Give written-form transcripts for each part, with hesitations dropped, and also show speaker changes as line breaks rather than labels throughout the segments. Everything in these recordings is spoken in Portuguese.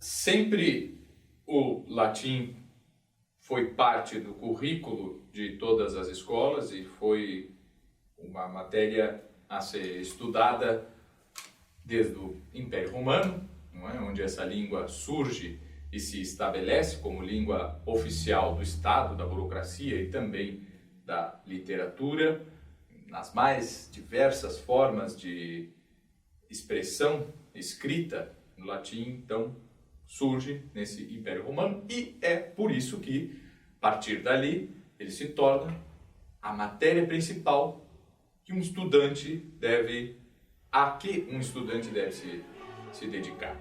Sempre o latim foi parte do currículo de todas as escolas e foi uma matéria a ser estudada desde o Império Romano, não é? Onde essa língua surge e se estabelece como língua oficial do Estado, da burocracia e também da literatura, nas mais diversas formas de expressão escrita no latim, então surge nesse Império Romano e é por isso que, a partir dali, ele se torna a matéria principal que um estudante deve, se dedicar.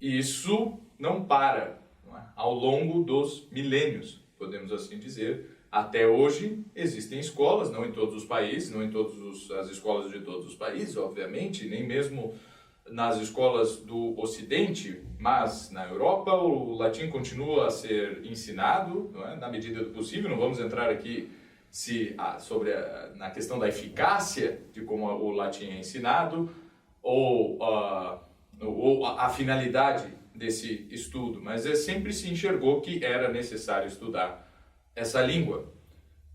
E isso não para, não é? Ao longo dos milênios, podemos assim dizer. Até hoje existem escolas, não em todos os países, não em todas as escolas de todos os países, obviamente, nem mesmo nas escolas do Ocidente, mas na Europa o latim continua a ser ensinado, não é? Na medida do possível. Não vamos entrar aqui na questão da eficácia de como o latim é ensinado ou a finalidade desse estudo, mas sempre se enxergou que era necessário estudar essa língua,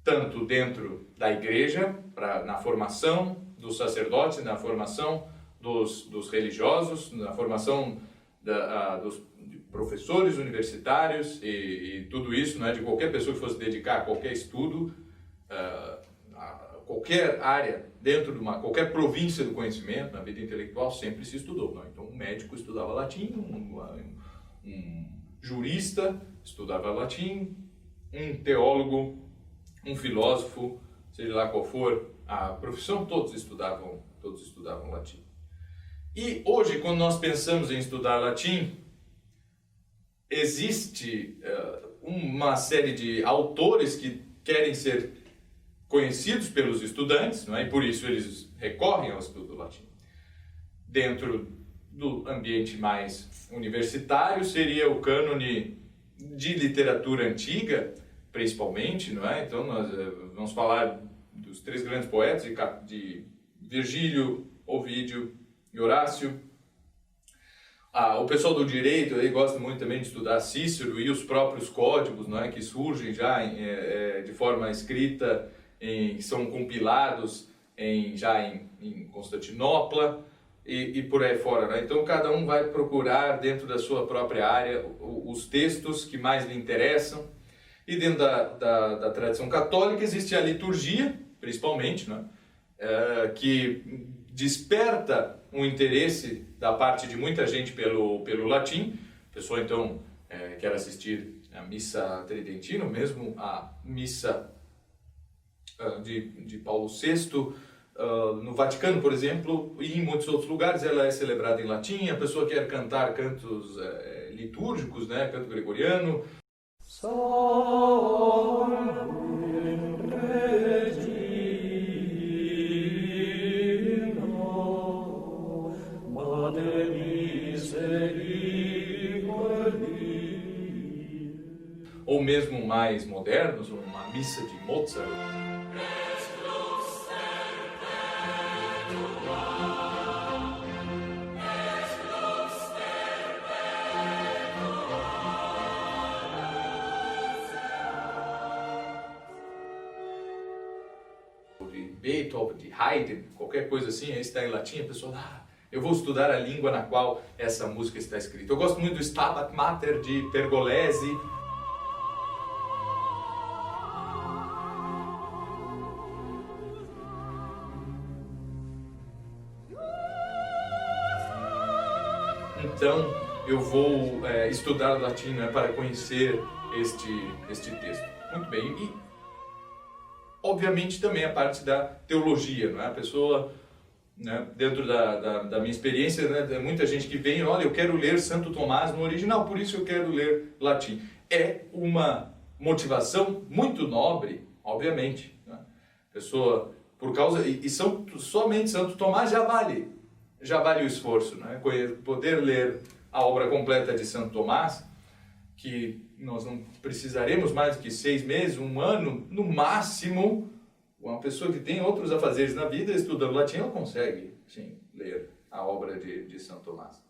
tanto dentro da igreja, na formação dos sacerdotes, na formação dos religiosos, na formação dos professores universitários e tudo isso, não é, de qualquer pessoa que fosse dedicar a qualquer estudo, qualquer área, dentro de qualquer província do conhecimento, na vida intelectual, sempre se estudou. Não? Então, um médico estudava latim, um jurista estudava latim, um teólogo, um filósofo, seja lá qual for a profissão, todos estudavam latim. E hoje, quando nós pensamos em estudar latim, existe uma série de autores que querem ser conhecidos pelos estudantes, não é? E por isso eles recorrem ao estudo do latim. Dentro do ambiente mais universitário seria o cânone de literatura antiga, principalmente, não é? Então nós vamos falar dos três grandes poetas, de Virgílio, Ovídio e Horácio. O pessoal do direito aí gosta muito também de estudar Cícero e os próprios códigos, não é? Que surgem já de forma escrita, são compilados já em Constantinopla e por aí fora, né? Então cada um vai procurar dentro da sua própria área os textos que mais lhe interessam. E dentro da tradição católica existe a liturgia, principalmente, né? Que desperta um interesse da parte de muita gente pelo latim. A pessoa então quer assistir a missa tridentina, mesmo a missa de Paulo VI, no Vaticano, por exemplo, e em muitos outros lugares ela é celebrada em latim. A pessoa quer cantar cantos litúrgicos, né, canto gregoriano. Ou mesmo mais modernos, uma missa de Mozart. De Beethoven, de Haydn, qualquer coisa assim, aí está em latim, a pessoa, eu vou estudar a língua na qual essa música está escrita. Eu gosto muito do Stabat Mater de Pergolesi. Então, eu vou estudar latim, né, para conhecer este texto. Muito bem. E, obviamente, também a parte da teologia, não é? A pessoa, né, dentro da minha experiência, né, tem muita gente que vem, olha, eu quero ler Santo Tomás no original, por isso eu quero ler latim. É uma motivação muito nobre, obviamente, né? A pessoa, por causa, somente Santo Tomás já vale o esforço, né? Poder ler a obra completa de Santo Tomás, que nós não precisaremos mais do que 6 meses, 1 ano, no máximo. Uma pessoa que tem outros afazeres na vida, estudando latim, ela consegue, sim, ler a obra de Santo Tomás.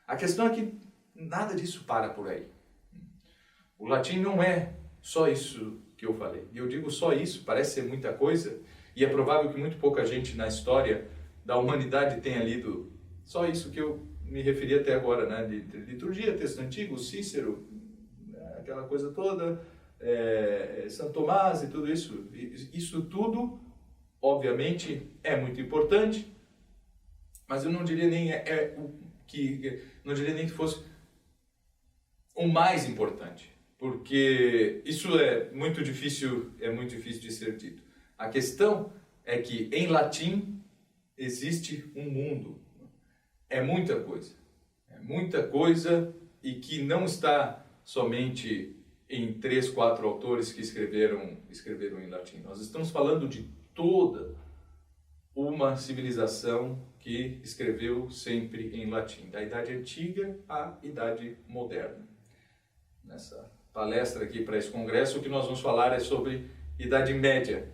A questão é que nada disso para por aí. O latim não é só isso que eu falei. E eu digo só isso, parece ser muita coisa, e é provável que muito pouca gente na história da humanidade tenha lido só isso que eu me referi até agora, né? De liturgia, texto antigo, Cícero, aquela coisa toda, Santo Tomás e tudo isso. Isso tudo, obviamente, é muito importante, mas eu não diria nem não diria nem que fosse o mais importante, porque isso é muito difícil de ser dito. A questão é que em latim existe um mundo, é muita coisa e que não está somente em 3, 4 autores que escreveram em latim. Nós estamos falando de toda uma civilização que escreveu sempre em latim, da Idade Antiga à Idade Moderna. Nessa palestra aqui para esse congresso, o que nós vamos falar é sobre Idade Média.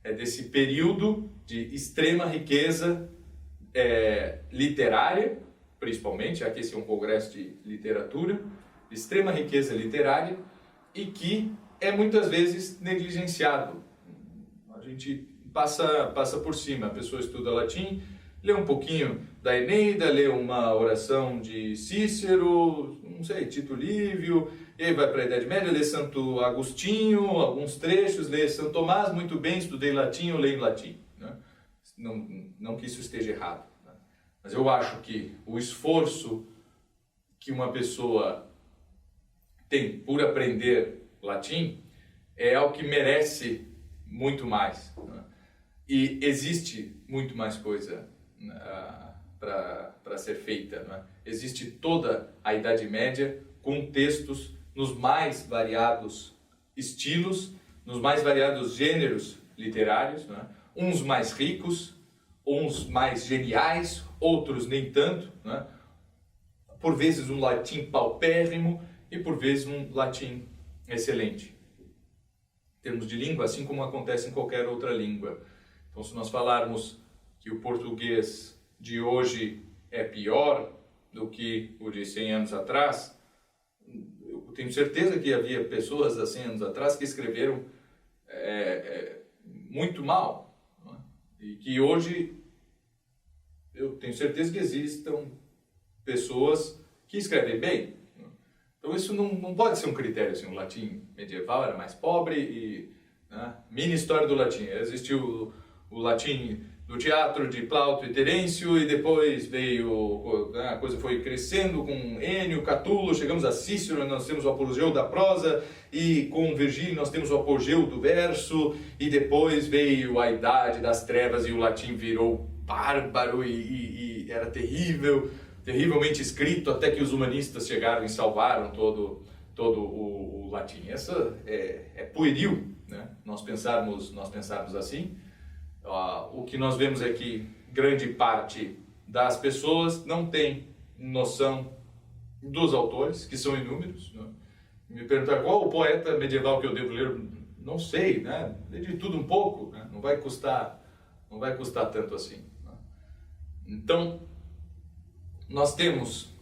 É desse período de extrema riqueza literária, principalmente, já que esse é um congresso de literatura, de extrema riqueza literária, e que é muitas vezes negligenciado. A gente passa por cima, a pessoa estuda latim, lê um pouquinho da Eneida, lê uma oração de Cícero, não sei, Tito Livio, e aí vai para a Idade Média, lê Santo Agostinho, alguns trechos, lê Santo Tomás, muito bem, estudei latim, eu leio em latim. Né? Não que isso esteja errado, né? Mas eu acho que o esforço que uma pessoa tem por aprender latim é algo que merece muito mais, né? E existe muito mais coisa para ser feita, né? Existe toda a Idade Média com textos nos mais variados estilos, nos mais variados gêneros literários, né? Uns mais ricos, uns mais geniais, outros nem tanto, né? Por vezes um latim paupérrimo e por vezes um latim excelente. Em termos de língua, assim como acontece em qualquer outra língua. Então, se nós falarmos que o português de hoje é pior do que o de 100 anos atrás, eu tenho certeza que havia pessoas há 100 anos atrás que escreveram muito mal, não é? E que hoje eu tenho certeza que existam pessoas que escrevem bem. Então isso não pode ser um critério assim. O latim medieval era mais pobre e, né, mini história do latim. Existiu o latim do teatro de Plauto e Terêncio, e depois veio, né, a coisa foi crescendo com Enio, Catulo, chegamos a Cícero, nós temos o apogeu da prosa, e com Virgílio nós temos o apogeu do verso, e depois veio a Idade das Trevas e o latim virou bárbaro e era terrivelmente escrito, até que os humanistas chegaram e salvaram todo o latim. Essa é pueril, né? Nós pensarmos assim. O que nós vemos é que grande parte das pessoas não tem noção dos autores, que são inúmeros, né? Me perguntar qual o poeta medieval que eu devo ler, não sei, né? Lê de tudo um pouco, né? Não vai custar tanto assim, né? Então, nós temos,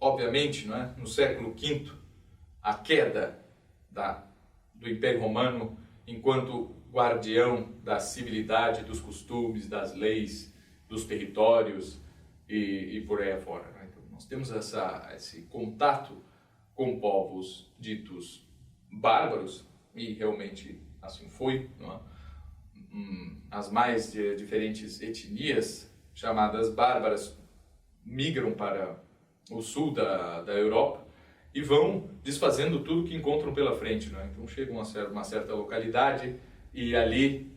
obviamente, não é, no século V, a queda do Império Romano enquanto guardião da civilidade, dos costumes, das leis, dos territórios e por aí afora, né? Então, nós temos esse contato com povos ditos bárbaros, e realmente assim foi, não é? As mais diferentes etnias chamadas bárbaras migram para o sul da Europa, e vão desfazendo tudo que encontram pela frente, né? Então chegam a uma certa localidade e ali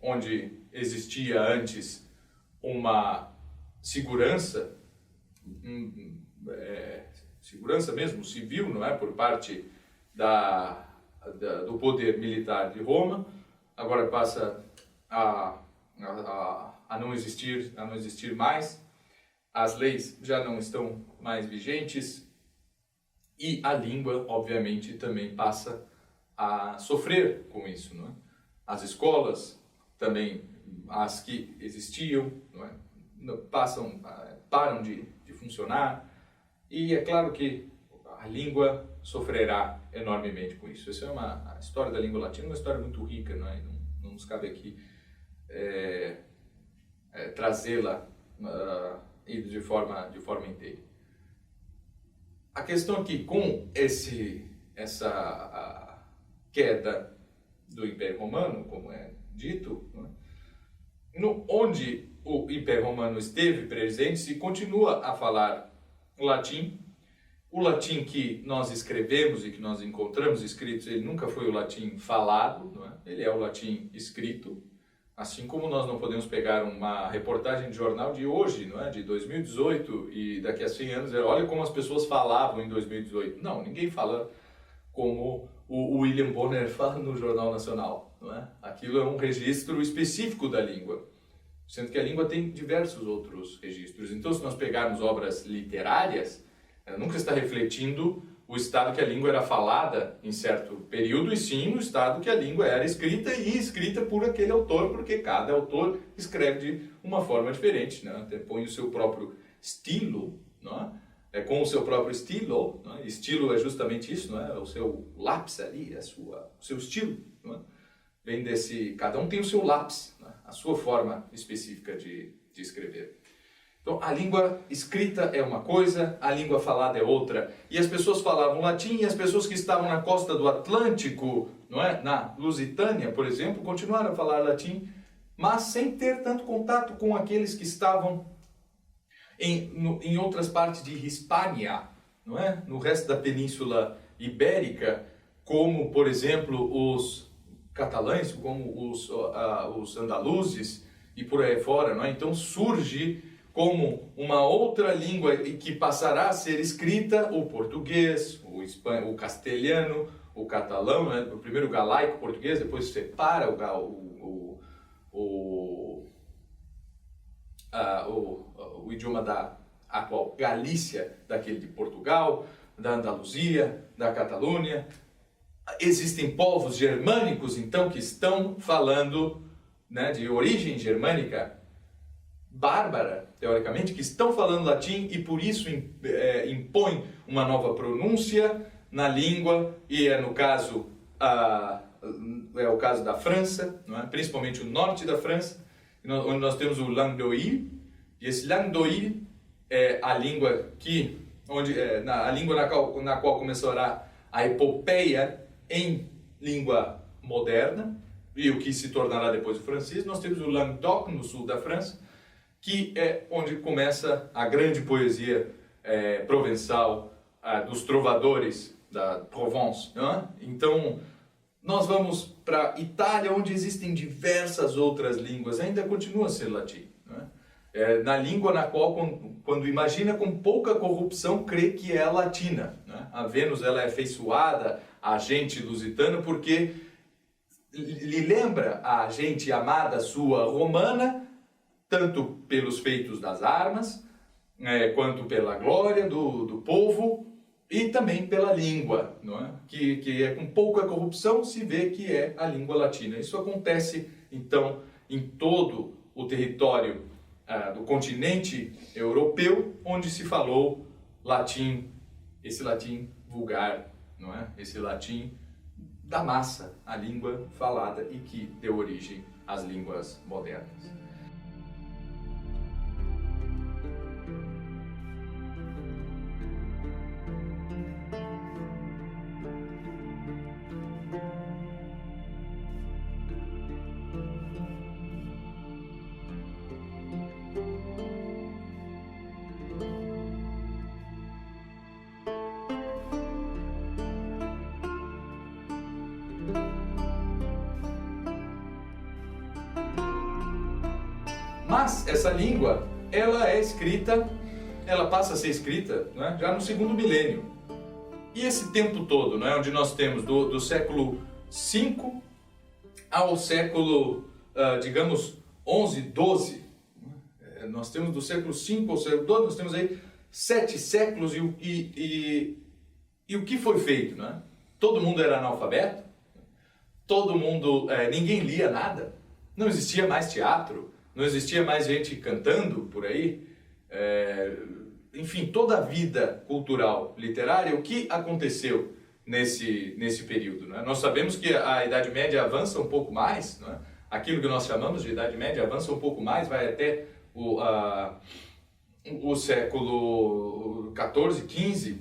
onde existia antes uma segurança, segurança mesmo, civil, não é? Por parte do poder militar de Roma, agora passa a não existir mais, as leis já não estão mais vigentes e a língua, obviamente, também passa a sofrer com isso, não é? As escolas, também as que existiam, não é? Param de funcionar, e é claro que a língua sofrerá enormemente com isso. Essa a história da língua latina é uma história muito rica, não é? Não nos cabe aqui trazê-la de forma inteira. A questão é que com essa queda do Império Romano, como é dito, não é? Onde o Império Romano esteve presente, se continua a falar latim. O latim que nós escrevemos e que nós encontramos escritos, ele nunca foi o latim falado, não é? Ele é o latim escrito, assim como nós não podemos pegar uma reportagem de jornal de hoje, não é? De 2018, e daqui a 100 anos, olha como as pessoas falavam em 2018. Não, ninguém fala como o William Bonner fala no Jornal Nacional, não é? Aquilo é um registro específico da língua, sendo que a língua tem diversos outros registros. Então, se nós pegarmos obras literárias, ela nunca está refletindo o estado que a língua era falada em certo período, e sim o estado que a língua era escrita, e escrita por aquele autor, porque cada autor escreve de uma forma diferente, né? Até põe o seu próprio estilo, não é? Com o seu próprio estilo, não é? Estilo é justamente isso, não é? O seu lápis ali, o seu estilo, não é? Vem desse, cada um tem o seu lápis, não é? A sua forma específica de escrever. Então, a língua escrita é uma coisa, a língua falada é outra. E as pessoas falavam latim, e as pessoas que estavam na costa do Atlântico, não é? Na Lusitânia, por exemplo, continuaram a falar latim, mas sem ter tanto contato com aqueles que estavam em outras partes de Hispânia, não é? No resto da Península Ibérica, como, por exemplo, os catalães, como os andaluzes e por aí fora, não é? Então surge como uma outra língua que passará a ser escrita o português, o castelhano, o catalão, né? Primeiro o galaico português, depois separa o idioma da atual Galícia, daquele de Portugal, da Andaluzia, da Catalunha. Existem povos germânicos, então, que estão falando, né, de origem germânica bárbara, teoricamente, que estão falando latim e por isso impõe uma nova pronúncia na língua, e é no caso o caso da França, não é? Principalmente o norte da França, onde nós temos o Languedoc, e esse Languedoc é a língua a língua na qual começará a epopeia em língua moderna, e o que se tornará depois o francês. Nós temos o Languedoc, no sul da França, que é onde começa a grande poesia provençal dos trovadores da Provence, não é? Então, nós vamos para a Itália, onde existem diversas outras línguas, ainda continua a ser latim, não é? Na língua na qual, quando imagina com pouca corrupção, crê que é latina, né? A Vênus, ela é afeiçoada a gente lusitano porque lhe lembra a gente amada sua romana, tanto pelos feitos das armas, quanto pela glória do povo, e também pela língua, não é? Que é com pouca corrupção, se vê que é a língua latina. Isso acontece, então, em todo o território do continente europeu, onde se falou latim, esse latim vulgar, não é? Esse latim da massa, a língua falada e que deu origem às línguas modernas. Mas essa língua, ela é escrita, ela passa a ser escrita, não é? Já no segundo milênio. E esse tempo todo, não é? Onde nós temos do século V ao século, digamos, 11, 12. Nós temos do século V ao século 12, nós temos aí 7 séculos e o que foi feito, né? Todo mundo era analfabeto, todo mundo, ninguém lia nada, não existia mais teatro, não existia mais gente cantando por aí, enfim, toda a vida cultural, literária, o que aconteceu nesse período, né? Nós sabemos que a Idade Média avança um pouco mais, né? Aquilo que nós chamamos de Idade Média avança um pouco mais, vai até o século XIV, XV,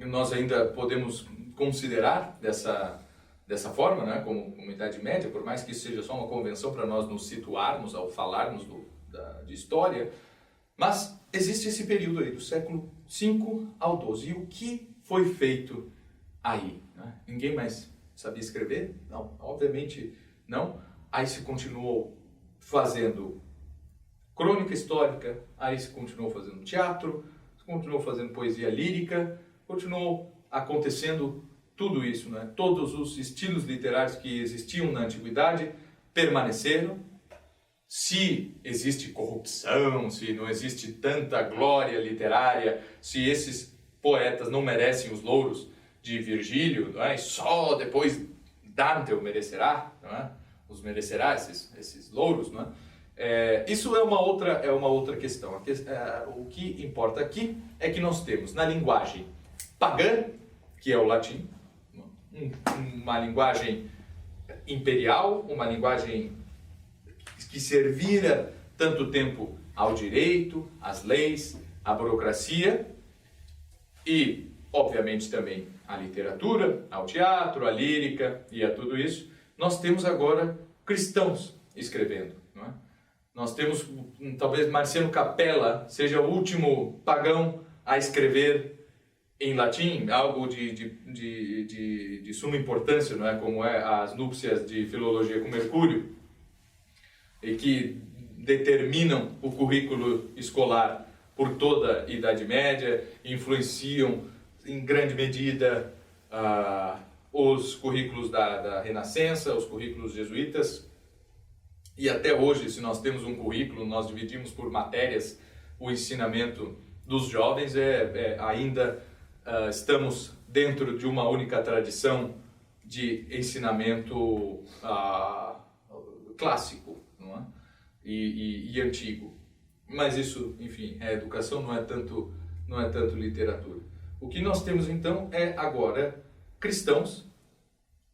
nós ainda podemos considerar dessa forma, né, como Idade Média, por mais que isso seja só uma convenção para nós nos situarmos ao falarmos de história, mas existe esse período aí, do século V ao XII. E o que foi feito aí? Né? Ninguém mais sabia escrever? Não, obviamente não. Aí se continuou fazendo crônica histórica, aí se continuou fazendo teatro, se continuou fazendo poesia lírica, continuou acontecendo tudo isso, né? Todos os estilos literários que existiam na antiguidade permaneceram. Se existe corrupção, se não existe tanta glória literária, se esses poetas não merecem os louros de Virgílio, não é? Só depois Dante o merecerá, não é? Os merecerá esses louros, não é? Isso é uma outra questão. O que importa aqui é que nós temos na linguagem pagã, que é o latim, uma linguagem imperial, uma linguagem que servira tanto tempo ao direito, às leis, à burocracia e, obviamente, também à literatura, ao teatro, à lírica e a tudo isso. Nós temos agora cristãos escrevendo, não é? Nós temos, talvez Marciano Capella seja o último pagão a escrever em latim, algo de suma importância, não é? Como é as núpcias de filologia com Mercúrio, e que determinam o currículo escolar por toda a Idade Média, influenciam em grande medida os currículos da Renascença, os currículos jesuítas, e até hoje, se nós temos um currículo, nós dividimos por matérias o ensinamento dos jovens, ainda estamos dentro de uma única tradição de ensinamento clássico, não é? e antigo. Mas isso, enfim, é educação, não é tanto literatura. O que nós temos então é agora cristãos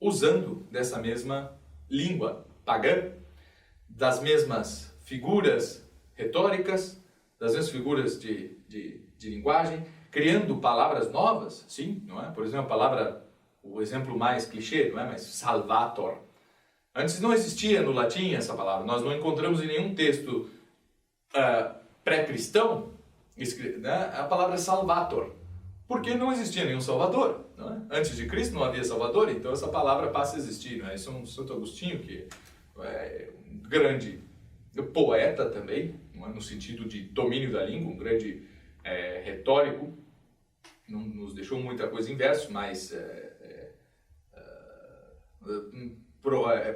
usando dessa mesma língua pagã, das mesmas figuras retóricas, das mesmas figuras de linguagem, criando palavras novas, sim, não é? Por exemplo, a palavra, o exemplo mais clichê, não é? Mas salvator. Antes não existia no latim essa palavra, nós não encontramos em nenhum texto pré-cristão, né, a palavra salvator, porque não existia nenhum salvador, não é? Antes de Cristo não havia salvador, então essa palavra passa a existir, não é? Isso é um Santo Agostinho, que é um grande poeta também, não é? No sentido de domínio da língua, um grande retórico, não nos deixou muita coisa em verso, mas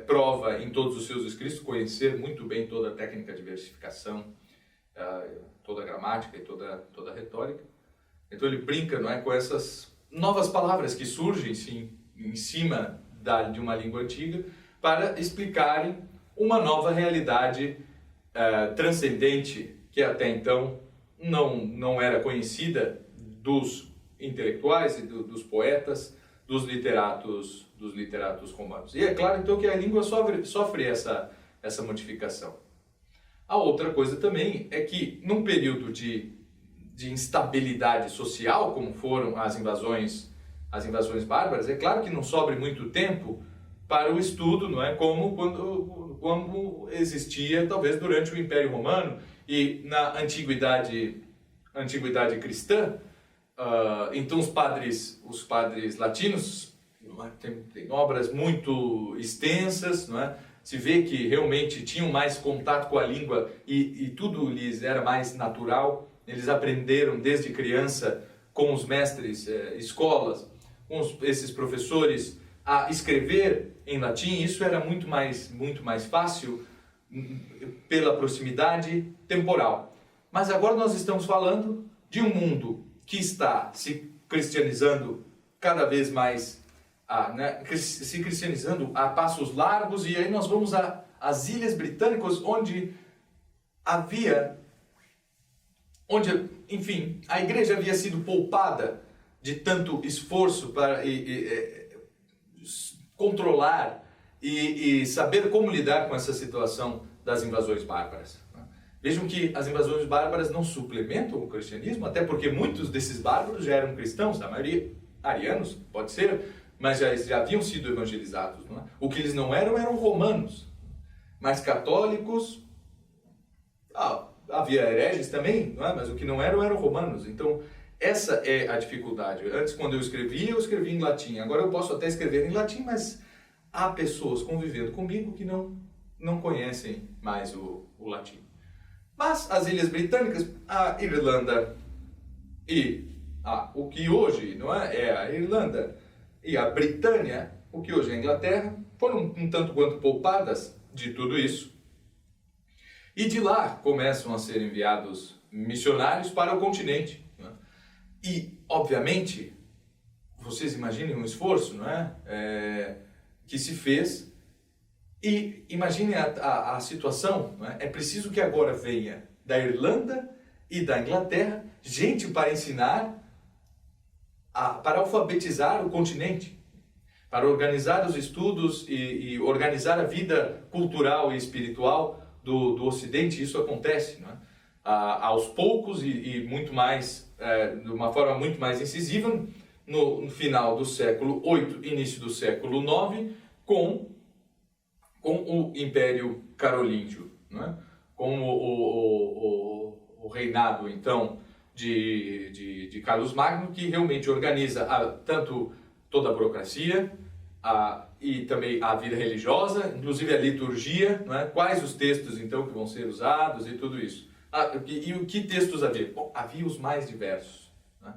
prova em todos os seus escritos conhecer muito bem toda a técnica de versificação, toda a gramática e toda a retórica. Então ele brinca, não é, com essas novas palavras que surgem sim, em cima de uma língua antiga para explicarem uma nova realidade transcendente que até então não era conhecida dos intelectuais e dos poetas, dos literatos romanos. E é claro então que a língua sofre essa modificação. A outra coisa também é que num período de instabilidade social, como foram as invasões bárbaras, é claro que não sobra muito tempo para o estudo, não é? Como quando existia talvez durante o Império Romano e na antiguidade cristã. Então os padres latinos tem obras muito extensas, não é? Se vê que realmente tinham mais contato com a língua e tudo lhes era mais natural. Eles aprenderam desde criança com os mestres, escolas, com esses professores a escrever em latim. Isso era muito mais fácil pela proximidade temporal. Mas agora nós estamos falando de um mundo que está se cristianizando cada vez mais, se cristianizando a passos largos, e aí nós vamos às Ilhas Britânicas, enfim, a igreja havia sido poupada de tanto esforço para controlar e saber como lidar com essa situação das invasões bárbaras. Vejam que as invasões bárbaras não suplementam o cristianismo, até porque muitos desses bárbaros já eram cristãos, a maioria arianos, pode ser, mas já haviam sido evangelizados. Não é? O que eles não eram romanos, mas católicos, havia hereges também, não é? Mas o que não eram romanos. Então, essa é a dificuldade. Antes, quando eu escrevia em latim. Agora eu posso até escrever em latim, mas há pessoas convivendo comigo que não conhecem mais o latim. Mas as Ilhas Britânicas, a Irlanda e o que hoje não é a Irlanda e a Britânia, o que hoje é a Inglaterra, foram um tanto quanto poupadas de tudo isso. E de lá começam a ser enviados missionários para o continente. Não é? E, obviamente, vocês imaginem um esforço, não é? Que se fez. E imaginem a situação, não é? É preciso que agora venha da Irlanda e da Inglaterra gente para ensinar, para alfabetizar o continente, para organizar os estudos e organizar a vida cultural e espiritual do Ocidente. Isso acontece, não é? Aos poucos e muito mais, de uma forma muito mais incisiva, no final do século VIII, início do século IX, com o Império Carolíngio, não é? Com o reinado, então, de Carlos Magno, que realmente organiza tanto toda a burocracia e também a vida religiosa, inclusive a liturgia, não é? Quais os textos, então, que vão ser usados e tudo isso. E o que textos havia? Bom, havia os mais diversos. Né?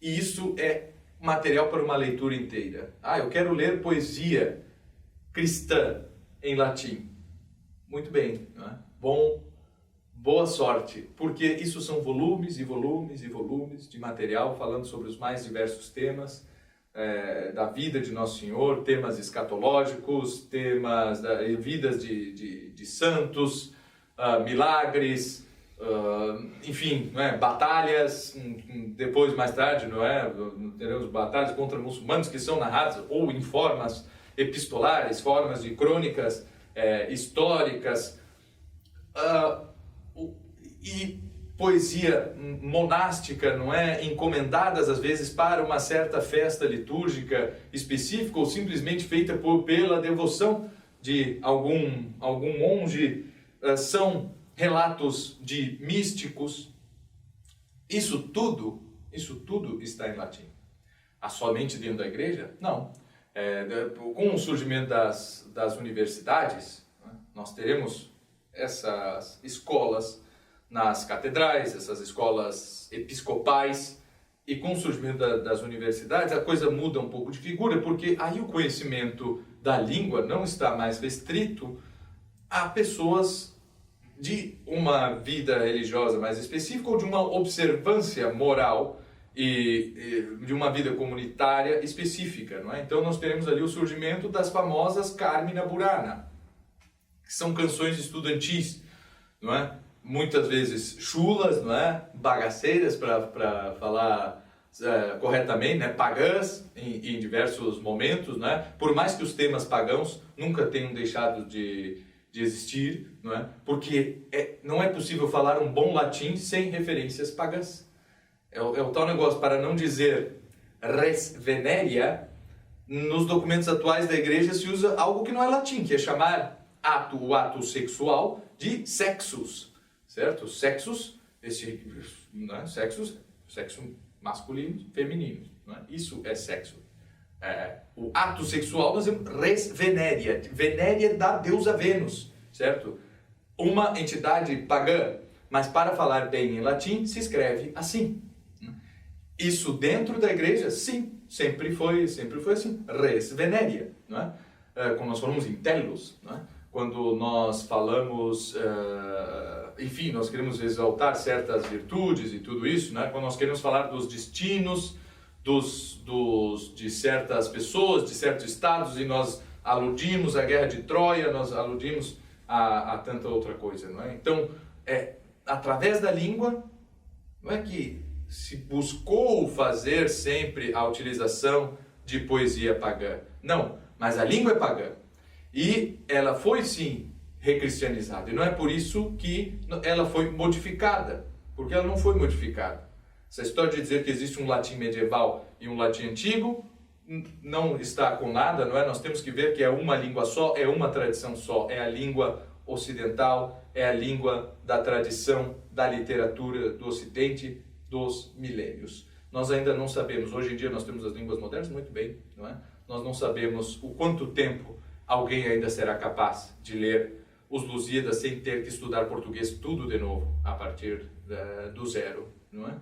E isso é material para uma leitura inteira. Eu quero ler poesia cristã em latim. Muito bem, não é? Boa sorte, porque isso são volumes e volumes e volumes de material falando sobre os mais diversos temas da vida de Nosso Senhor, temas escatológicos, temas vidas de santos, milagres, enfim, não é? Batalhas, depois, mais tarde, não é? Teremos batalhas contra muçulmanos que são narradas ou em formas epistolares, formas de crônicas históricas, e poesia monástica, não é? Encomendadas às vezes para uma certa festa litúrgica específica ou simplesmente feita pela devoção de algum monge. São relatos de místicos. Isso tudo está em latim. Somente dentro da igreja? Não. Com o surgimento das universidades, né, nós teremos essas escolas nas catedrais, essas escolas episcopais, e com o surgimento das universidades a coisa muda um pouco de figura, porque aí o conhecimento da língua não está mais restrito a pessoas de uma vida religiosa mais específica ou de uma observância moral e de uma vida comunitária específica, não é? Então nós teremos ali o surgimento das famosas Carmina Burana, que são canções estudantis, não é? Muitas vezes chulas, não é? Bagaceiras, para falar corretamente, né? Pagãs em diversos momentos, não é? Por mais que os temas pagãos nunca tenham deixado de existir, não é? Porque não é possível falar um bom latim sem referências pagãs. É o tal negócio, para não dizer res veneria, nos documentos atuais da igreja se usa algo que não é latim, que é chamar o ato sexual de sexus, certo? Sexus, não é? Sexo masculino, feminino, não é? Isso é sexo. O ato sexual nós temos res veneria, venéria da deusa Vênus, certo? Uma entidade pagã, mas para falar bem em latim se escreve assim. Isso dentro da igreja, sim, sempre foi assim, res veneria, não é? Quando nós falamos em telos, não é? Quando nós falamos, enfim, nós queremos exaltar certas virtudes e tudo isso, né? Quando nós queremos falar dos destinos de certas pessoas, de certos estados, e nós aludimos à guerra de Troia, nós aludimos a tanta outra coisa, não é? Então, através da língua, não é que se buscou fazer sempre a utilização de poesia pagã. Não, mas a língua é pagã. E ela foi, sim, recristianizada. E não é por isso que ela foi modificada, porque ela não foi modificada. Essa história de dizer que existe um latim medieval e um latim antigo não está com nada, não é? Nós temos que ver que é uma língua só, é uma tradição só, é a língua ocidental, é a língua da tradição da literatura do Ocidente dos milênios. Nós ainda não sabemos, hoje em dia nós temos as línguas modernas, muito bem, não é? Nós não sabemos o quanto tempo alguém ainda será capaz de ler os Lusíadas sem ter que estudar português tudo de novo, a partir do zero, não é?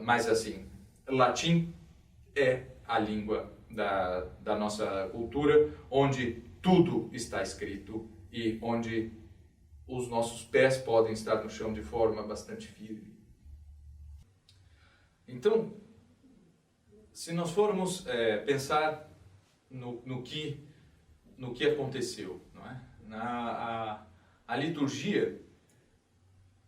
Mas assim, latim é a língua da nossa cultura, onde tudo está escrito e onde os nossos pés podem estar no chão de forma bastante firme. Então, se nós formos pensar no que aconteceu, não é? A liturgia,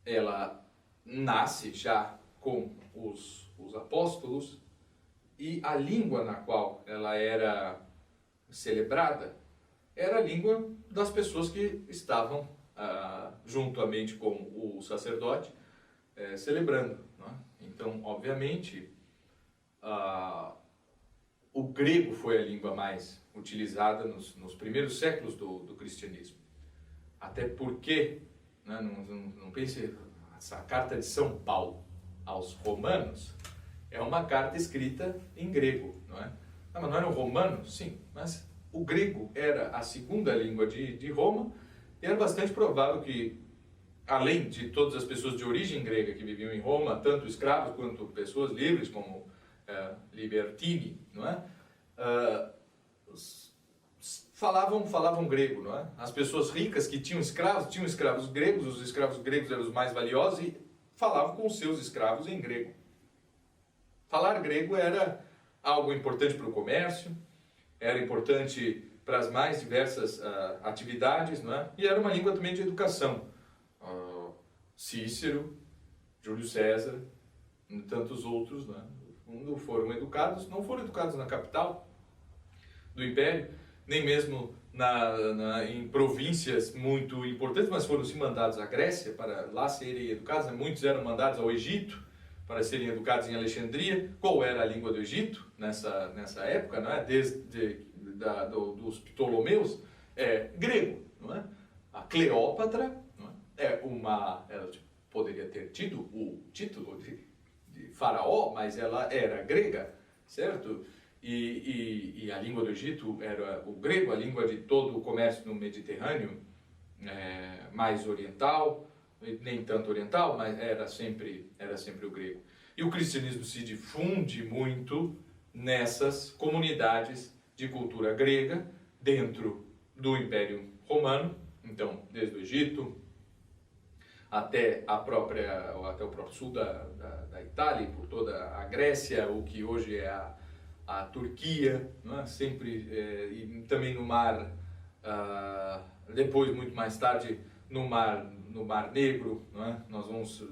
ela nasce já com os apóstolos, e a língua na qual ela era celebrada era a língua das pessoas que estavam juntamente com o sacerdote celebrando, não é? Então, obviamente, o grego foi a língua mais utilizada nos primeiros séculos do cristianismo. Até porque, né, não pense, essa carta de São Paulo aos romanos é uma carta escrita em grego, não é? Mas não eram romanos? Sim, mas o grego era a segunda língua de Roma, e era bastante provável que, além de todas as pessoas de origem grega que viviam em Roma, tanto escravos quanto pessoas livres, como libertini, não é? Falavam grego, não é? As pessoas ricas que tinham escravos gregos, os escravos gregos eram os mais valiosos e falavam com seus escravos em grego. Falar grego era algo importante para o comércio, era importante para as mais diversas atividades, não é? E era uma língua também de educação. Cícero, Júlio César, e tantos outros, não é? Não foram educados na capital do Império, nem mesmo em províncias muito importantes, mas foram sim mandados à Grécia para lá serem educados, né? Muitos eram mandados ao Egito para serem educados em Alexandria. Qual era a língua do Egito nessa época, não é? Dos Ptolomeus? Grego, não é? A Cleópatra, não é? Ela poderia ter tido o título de faraó, mas ela era grega, certo? E a língua do Egito era o grego, a língua de todo o comércio no Mediterrâneo, mais oriental, nem tanto oriental, mas era sempre o grego. E o cristianismo se difunde muito nessas comunidades de cultura grega dentro do Império Romano, então desde o Egito até o próprio sul da Itália, por toda a Grécia, o que hoje é a Turquia, não é? Sempre, e também no mar, depois, muito mais tarde, no Mar Negro, não é? Nós vamos,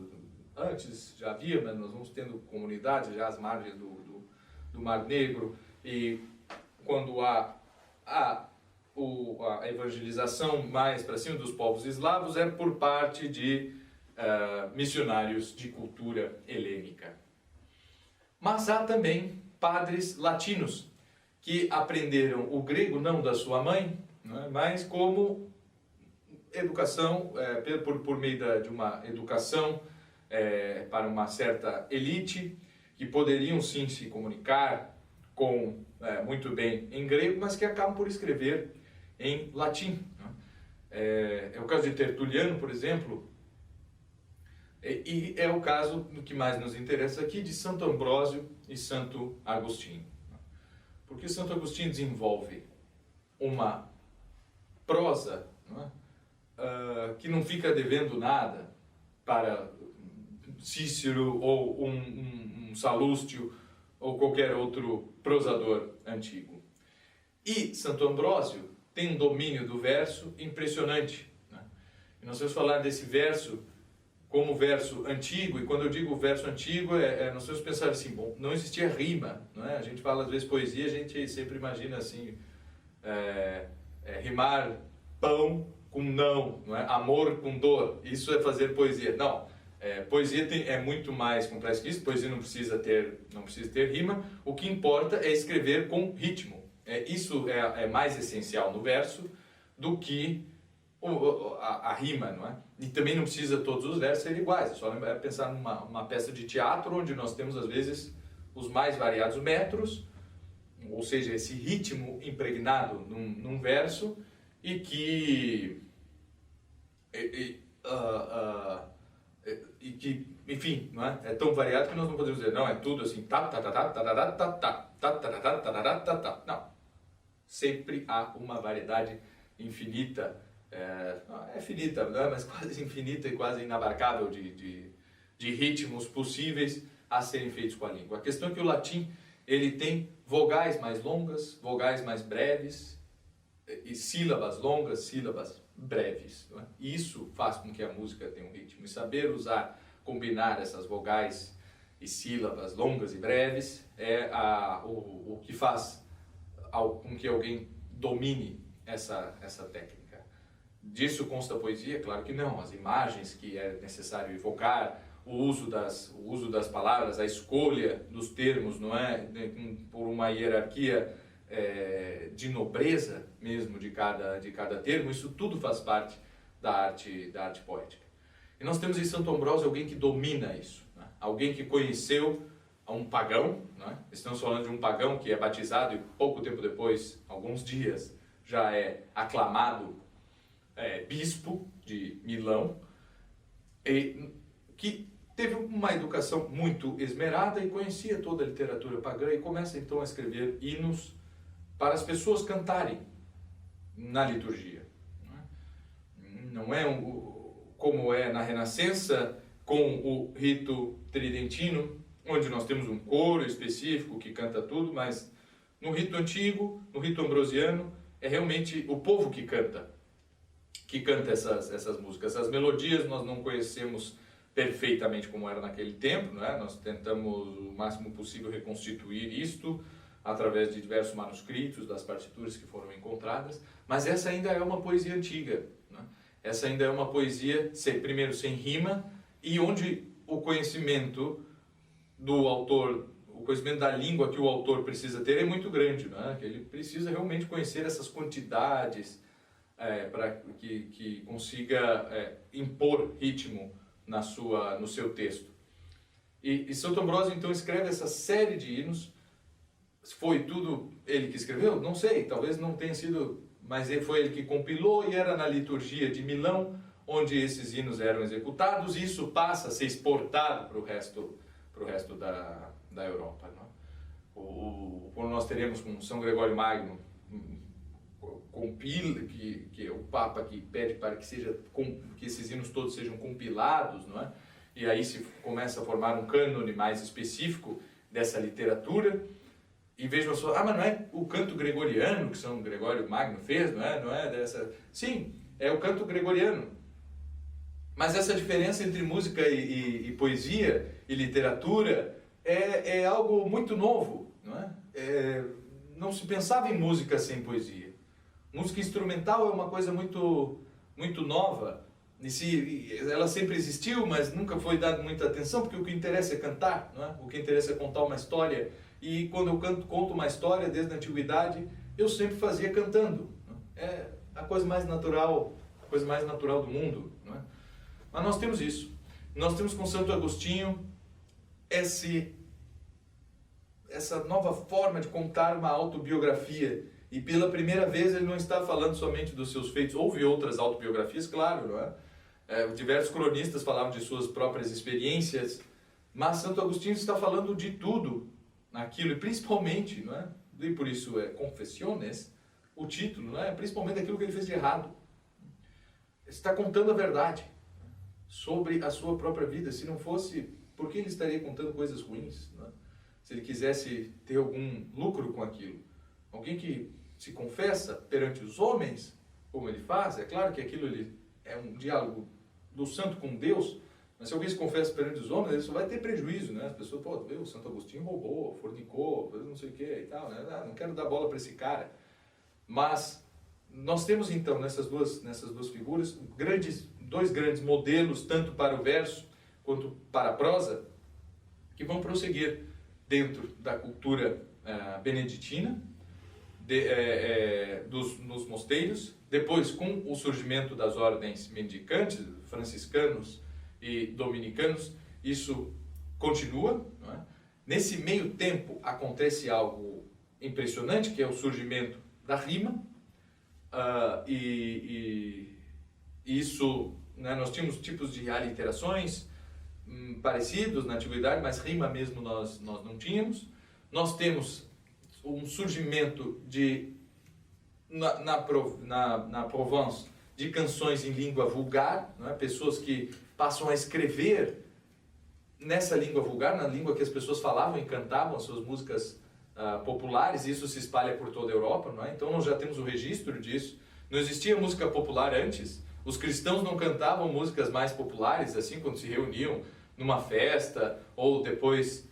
antes já havia, mas nós vamos tendo comunidades já às margens do Mar Negro, e quando há a evangelização mais para cima dos povos eslavos era por parte de missionários de cultura helênica. Mas há também padres latinos que aprenderam o grego não da sua mãe, não é? Mas como educação, por meio de uma educação para uma certa elite, que poderiam sim se comunicar muito bem em grego, mas que acabam por escrever em latim. Né? É o caso de Tertuliano, por exemplo, e é o caso do que mais nos interessa aqui, de Santo Ambrósio e Santo Agostinho. Porque Santo Agostinho desenvolve uma prosa, não é? Que não fica devendo nada para Cícero ou um Salústio ou qualquer outro prosador antigo. E Santo Ambrósio tem um domínio do verso impressionante. Né? E nós vamos falar desse verso como verso antigo, e quando eu digo verso antigo, nós vamos pensar assim, bom, não existia rima, não é? A gente fala às vezes poesia, a gente sempre imagina assim, rimar pão com não é? Amor com dor, isso é fazer poesia. Não, poesia é muito mais complexo que isso, poesia não precisa ter rima, o que importa é escrever com ritmo. Isso é mais essencial no verso do que a rima, não é? E também não precisa todos os versos serem iguais, é só pensar numa peça de teatro onde nós temos às vezes os mais variados metros, ou seja, esse ritmo impregnado num verso e que enfim, não é tão variado que nós não podemos dizer, não, é tudo assim, não, sempre há uma variedade infinita, finita, não é? Mas quase infinita e quase inabarcável de ritmos possíveis a serem feitos com a língua. A questão é que o latim ele tem vogais mais longas, vogais mais breves e sílabas longas, sílabas breves. Não é? E isso faz com que a música tenha um ritmo. E saber combinar essas vogais e sílabas longas e breves é o que faz com que alguém domine essa técnica. Disso consta a poesia? Claro que não. As imagens que é necessário evocar, o uso das palavras, a escolha dos termos, não é? Por uma hierarquia de nobreza mesmo de cada termo, isso tudo faz parte da arte poética. E nós temos em Santo Ambrósio alguém que domina isso, né? Alguém que conheceu um pagão, né? Estamos falando de um pagão que é batizado e pouco tempo depois, alguns dias, já é aclamado bispo de Milão, e que teve uma educação muito esmerada e conhecia toda a literatura pagã e começa então a escrever hinos para as pessoas cantarem na liturgia. Não é como é na Renascença, com o rito tridentino, onde nós temos um coro específico que canta tudo, mas no rito antigo, no rito ambrosiano, é realmente o povo que canta essas músicas. As melodias nós não conhecemos perfeitamente como era naquele tempo, não é? Nós tentamos o máximo possível reconstituir isto através de diversos manuscritos, das partituras que foram encontradas, mas essa ainda é uma poesia antiga, né? Essa ainda é uma poesia, primeiro sem rima, e onde o conhecimento do autor, o conhecimento da língua que o autor precisa ter é muito grande, né? Que ele precisa realmente conhecer essas quantidades para que consiga impor ritmo no seu texto. E Santo Ambrósio então escreve essa série de hinos. Foi tudo ele que escreveu? Não sei, talvez não tenha sido, mas foi ele que compilou e era na liturgia de Milão onde esses hinos eram executados, e isso passa a ser exportado para o resto da Europa. Não? Quando nós teremos com São Gregório Magno, compila, que é o Papa que pede para que esses hinos todos sejam compilados, não é? E aí se começa a formar um cânone mais específico dessa literatura. E vejam só, mas não é o canto gregoriano que São Gregório Magno fez, não é dessa... Sim, é o canto gregoriano. Mas essa diferença entre música e poesia e literatura é algo muito novo, não é? Não se pensava em música sem poesia. Música instrumental é uma coisa muito, muito nova. Ela sempre existiu, mas nunca foi dada muita atenção, porque o que interessa é cantar, não é? O que interessa é contar uma história. E quando eu conto uma história desde a antiguidade, eu sempre fazia cantando. É a coisa mais natural do mundo. Não é? Mas nós temos isso. Nós temos com Santo Agostinho essa nova forma de contar uma autobiografia. E pela primeira vez ele não está falando somente dos seus feitos. Houve outras autobiografias, claro, não é? Diversos cronistas falavam de suas próprias experiências, mas Santo Agostinho está falando de tudo naquilo, e principalmente, não é? E por isso é Confessiones, o título, não é? Principalmente aquilo que ele fez de errado. Está contando a verdade sobre a sua própria vida. Se não fosse, por que ele estaria contando coisas ruins? Não é? Se ele quisesse ter algum lucro com aquilo. Alguém que se confessa perante os homens, como ele faz, é claro que aquilo é um diálogo do santo com Deus, mas se alguém se confessa perante os homens, ele só vai ter prejuízo, né? As pessoas, pô, o Santo Agostinho roubou, fornicou, não sei o que e tal, né? Não quero dar bola para esse cara. Mas nós temos então nessas duas figuras dois grandes modelos, tanto para o verso quanto para a prosa, que vão prosseguir dentro da cultura beneditina, nos mosteiros, depois com o surgimento das ordens mendicantes, franciscanos e dominicanos, isso continua, não é? Nesse meio tempo acontece algo impressionante, que é o surgimento da rima, e isso, né, nós tínhamos tipos de aliterações parecidos na antiguidade, mas rima mesmo nós não tínhamos. Nós temos um surgimento na Provence de canções em língua vulgar, não é? Pessoas que passam a escrever nessa língua vulgar, na língua que as pessoas falavam e cantavam as suas músicas populares, e isso se espalha por toda a Europa, não é? Então nós já temos o registro disso. Não existia música popular antes, os cristãos não cantavam músicas mais populares, assim, quando se reuniam numa festa, ou depois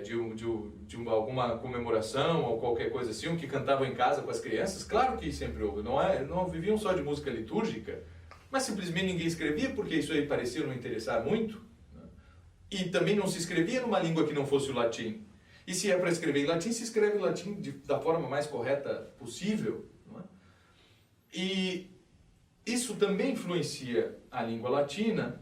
de alguma comemoração, ou qualquer coisa assim, que cantavam em casa com as crianças. Claro que sempre houve, não viviam só de música litúrgica, mas simplesmente ninguém escrevia, porque isso aí parecia não interessar muito, né? E também não se escrevia numa língua que não fosse o latim. E se é para escrever em latim, se escreve em latim da forma mais correta possível, não é? E isso também influencia a língua latina,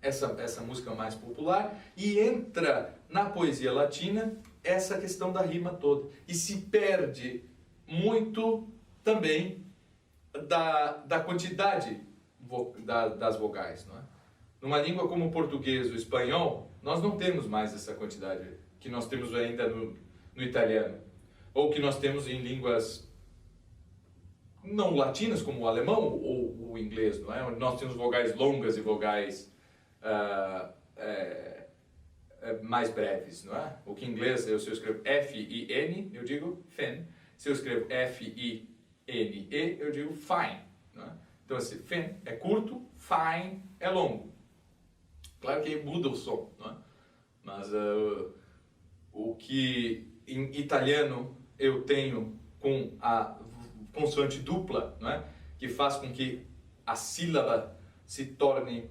essa música mais popular, e entra na poesia latina essa questão da rima toda. E se perde muito também da quantidade das vogais, não é? Numa língua como o português, o espanhol, nós não temos mais essa quantidade que nós temos ainda no italiano, ou que nós temos em línguas não latinas, como o alemão ou o inglês, não é? Onde nós temos vogais longas e vogais mais breves, não é? O que em inglês, se eu escrevo F-I-N, eu digo fen. Se eu escrevo F-I-N-E, eu digo fine, não é? Então, esse fen é curto, fine é longo. Claro que aí muda o som, não é? Mas o que em italiano eu tenho com a consoante dupla, não é? Que faz com que a sílaba se torne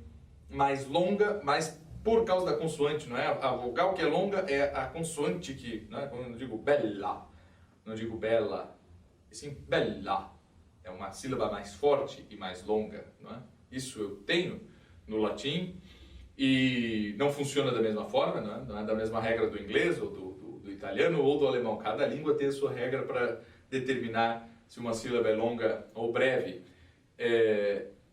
mais longa, mas por causa da consoante, não é? A vogal que é longa é a consoante que, não é? Quando eu digo bella, não digo bella, e sim bella. É uma sílaba mais forte e mais longa, não é? Isso eu tenho no latim e não funciona da mesma forma, não é? Não é da mesma regra do inglês ou do italiano ou do alemão. Cada língua tem a sua regra para determinar se uma sílaba é longa ou breve.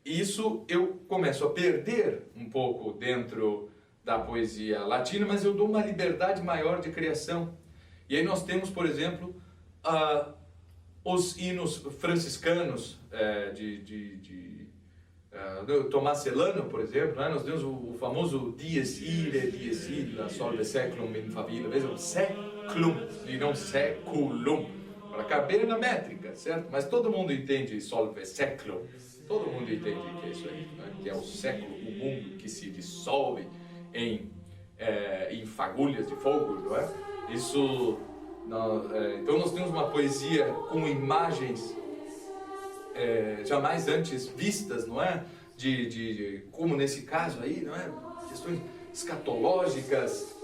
Isso eu começo a perder um pouco dentro da poesia latina, mas eu dou uma liberdade maior de criação. E aí nós temos, por exemplo, os hinos franciscanos Tomás Celano, por exemplo, né? Nós temos o famoso Dies Irae, Solve Seclum in Favilla, veja, Seclum e não Seculum, para caber na métrica, certo? Mas todo mundo entende Solve Seclum, todo mundo entende que é isso aí, né? Que é o século, o mundo que se dissolve em fagulhas de fogo, não é? Isso, então nós temos uma poesia com imagens jamais antes vistas, não é? Como nesse caso aí, não é? Questões escatológicas.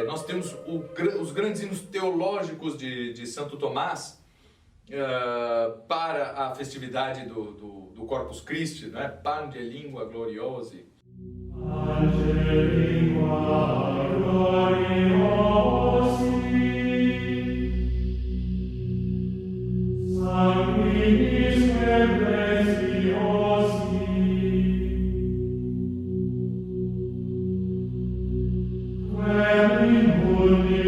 Nós temos os grandes hinos teológicos de Santo Tomás para a festividade do Corpus Christi, né? Pange lingua gloriosi. Pange lingua gloriosi, sanguinis preciosi, quem in mundi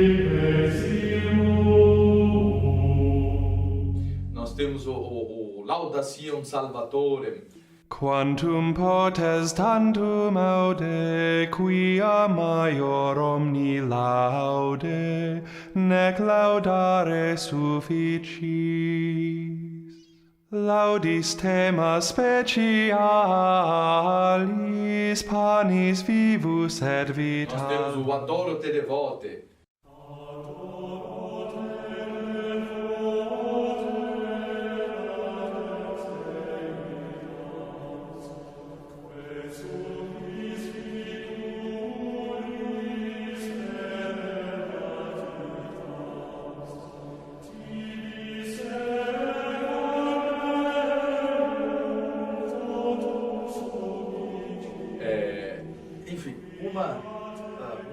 nós temos o Laudationem Salvatorem.
Quantum potestantem aude, quia maior omni laude, nec laudare sufficis. Laudis tema specialis, panis vivus et vitalis.
Nós temos o Adoro te devote.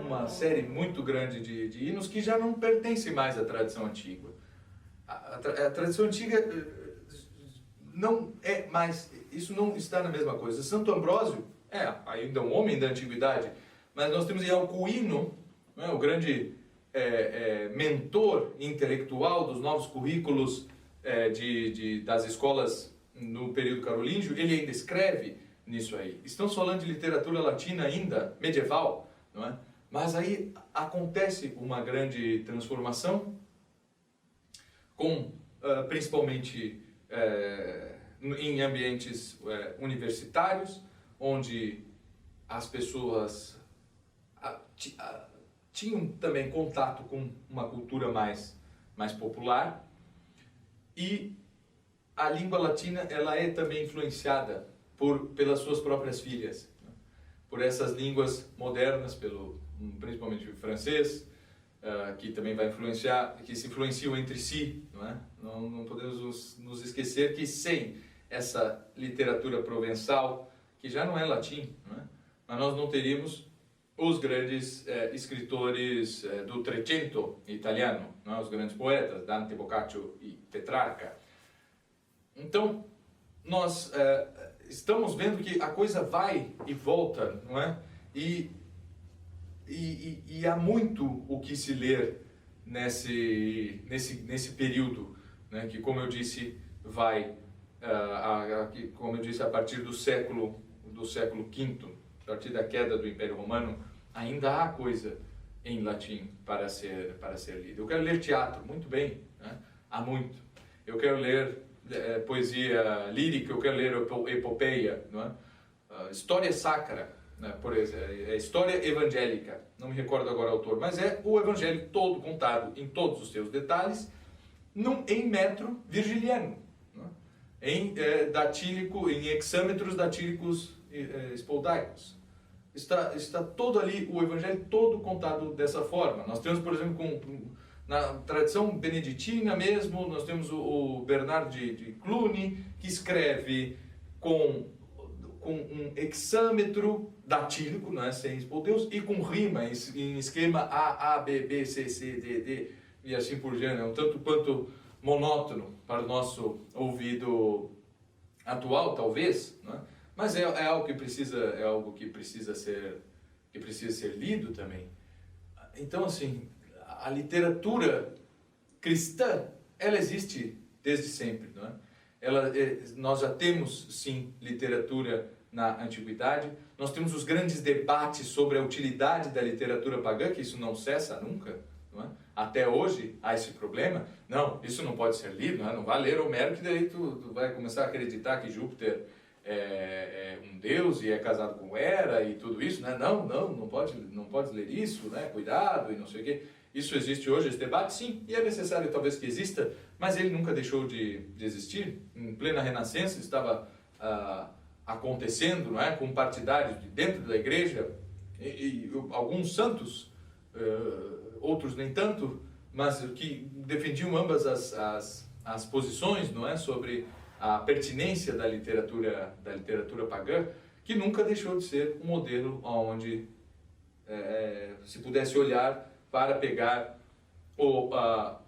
Uma série muito grande de hinos que já não pertencem mais à tradição antiga. A tradição antiga não é mais, isso não está na mesma coisa. Santo Ambrósio é ainda um homem da antiguidade, mas nós temos Alcuino, né, o grande mentor intelectual dos novos currículos das escolas no período carolíngio. Ele ainda escreve nisso aí. Estamos falando de literatura latina ainda medieval, não é? Mas aí acontece uma grande transformação, principalmente em ambientes universitários, onde as pessoas tinham também contato com uma cultura mais popular, e a língua latina ela é também influenciada pelas suas próprias filhas, né? Por essas línguas modernas, principalmente o francês, que também vai influenciar, que se influenciam entre si, não é? Não podemos nos esquecer que sem essa literatura provençal, que já não é latim, não é? Mas nós não teríamos os grandes escritores do Trecento italiano, não é? Os grandes poetas, Dante, Boccaccio e Petrarca. Então, nós estamos vendo que a coisa vai e volta, não é? E há muito o que se ler nesse período, né? Que, como eu disse, a partir do século V, a partir da queda do Império Romano, ainda há coisa em latim para ser lida. Eu quero ler teatro, muito bem, né? Há muito. Eu quero ler poesia lírica, eu quero ler epopeia, não é? História sacra, né? Por exemplo, história evangélica, não me recordo agora o autor, mas é o evangelho todo contado em todos os seus detalhes, em metro virgiliano, não é? Em hexâmetros datílicos espoldaicos. Está todo ali, o evangelho todo contado dessa forma. Nós temos, por exemplo, na tradição beneditina mesmo, nós temos o Bernardo de Cluny, que escreve com um hexâmetro datílico, não é? Sem espoldeus, e com rima em esquema A, B, B, C, C, D, D, e assim por diante. É um tanto quanto monótono para o nosso ouvido atual, talvez, não é? Mas é algo que precisa ser lido também. Então, assim, a literatura cristã, ela existe desde sempre, não é? Nós já temos, sim, literatura na antiguidade. Nós temos os grandes debates sobre a utilidade da literatura pagã, que isso não cessa nunca, não é? Até hoje há esse problema. Não, isso não pode ser lido, não é? Não vai ler Homero, que daí tu vai começar a acreditar que Júpiter é um deus e é casado com Hera e tudo isso, né? Não pode ler isso, né? Cuidado e não sei o quê. Isso existe hoje, esse debate? Sim, e é necessário talvez que exista, mas ele nunca deixou de existir. Em plena Renascença estava acontecendo, não é? Com partidários de dentro da igreja, e alguns santos outros nem tanto, mas que defendiam ambas as posições, não é, sobre a pertinência da literatura pagã, que nunca deixou de ser um modelo onde se pudesse olhar para pegar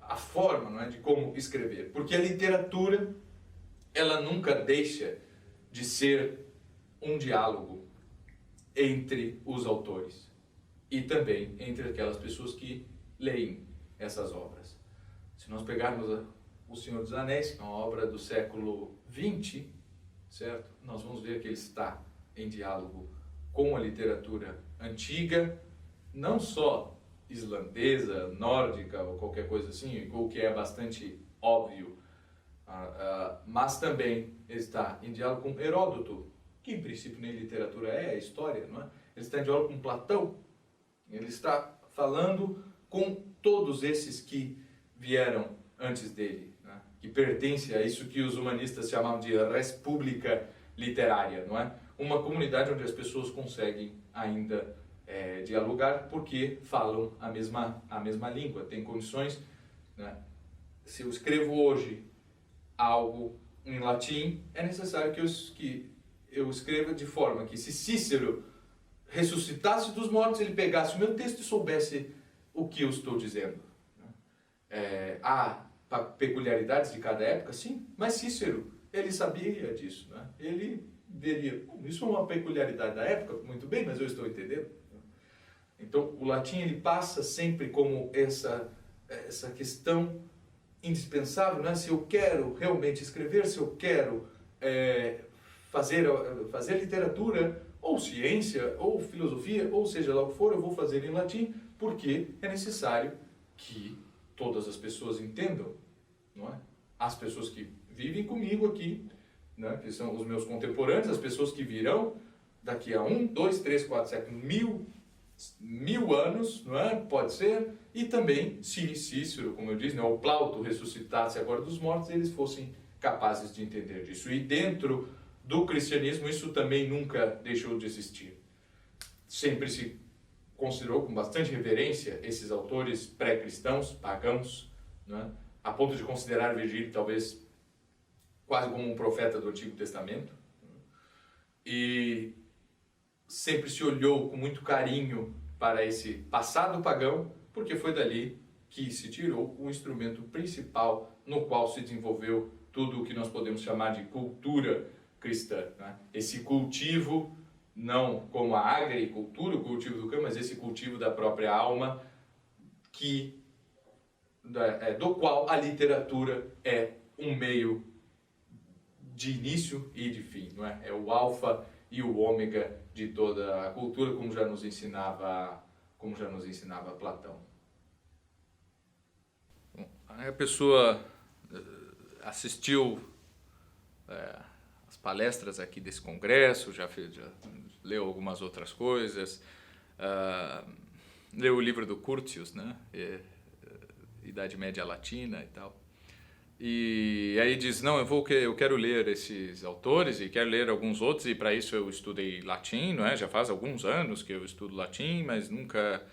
a forma, não é, de como escrever. Porque a literatura, ela nunca deixa de ser um diálogo entre os autores e também entre aquelas pessoas que leem essas obras. Se nós pegarmos O Senhor dos Anéis, que é uma obra do século XX, certo? Nós vamos ver que ele está em diálogo com a literatura antiga, não só islandesa, nórdica ou qualquer coisa assim, o que é bastante óbvio, mas também está em diálogo com Heródoto, que em princípio nem literatura é história, não é? Ele está em diálogo com Platão, ele está falando com todos esses que vieram antes dele, né? Que pertence a isso que os humanistas chamavam de república literária, não é? Uma comunidade onde as pessoas conseguem ainda dialogar porque falam a mesma língua, têm condições, né? Se eu escrevo hoje algo em latim, é necessário que eu escreva de forma que, se Cícero ressuscitasse dos mortos, ele pegasse o meu texto e soubesse o que eu estou dizendo. Há peculiaridades de cada época, sim, mas Cícero, ele sabia disso, né? Ele veria, isso é uma peculiaridade da época, muito bem, mas eu estou entendendo. Então, o latim, ele passa sempre como essa questão indispensável, né? Se eu quero realmente escrever, se eu quero fazer literatura, ou ciência, ou filosofia, ou seja lá o que for, eu vou fazer em latim, porque é necessário que todas as pessoas entendam, não é? As pessoas que vivem comigo aqui, né? Que são os meus contemporâneos, as pessoas que virão daqui a 1, 2, 3, 4 séculos, mil anos, não é? Pode ser, e também, se Cícero, como eu disse, né, o Plauto ressuscitasse agora dos mortos, eles fossem capazes de entender disso. E dentro do cristianismo, isso também nunca deixou de existir. Sempre se considerou com bastante reverência esses autores pré-cristãos, pagãos, né? A ponto de considerar Virgílio talvez quase como um profeta do Antigo Testamento. E sempre se olhou com muito carinho para esse passado pagão, porque foi dali que se tirou o instrumento principal no qual se desenvolveu tudo o que nós podemos chamar de cultura cristã, né? Esse cultivo, não como a agricultura, o cultivo do campo, mas esse cultivo da própria alma, do qual a literatura é um meio de início e de fim, não é? É o alfa e o ômega de toda a cultura, como já nos ensinava Platão. A pessoa assistiu as palestras aqui desse congresso, já leu algumas outras coisas, leu o livro do Curtius, né? Idade Média Latina e tal. E aí diz, não, eu quero ler esses autores e quero ler alguns outros, e para isso eu estudei latim, não é? Já faz alguns anos que eu estudo latim, mas nunca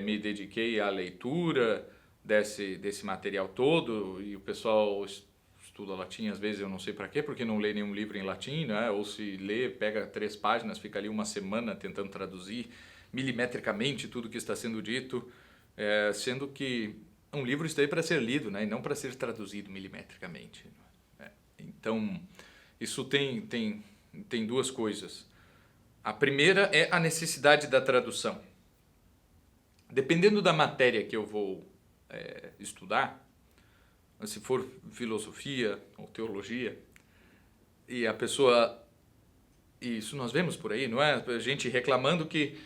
me dediquei à leitura desse material todo, e o pessoal estuda latim, às vezes eu não sei para quê, porque não lê nenhum livro em latim, né? Ou se lê, pega 3 páginas, fica ali uma semana tentando traduzir milimetricamente tudo que está sendo dito, sendo que um livro está aí para ser lido, né? E não para ser traduzido milimetricamente. Então, isso tem 2 coisas. A primeira é a necessidade da tradução. Dependendo da matéria que eu vou estudar, se for filosofia ou teologia, e a pessoa... Isso nós vemos por aí, não é? A gente reclamando que...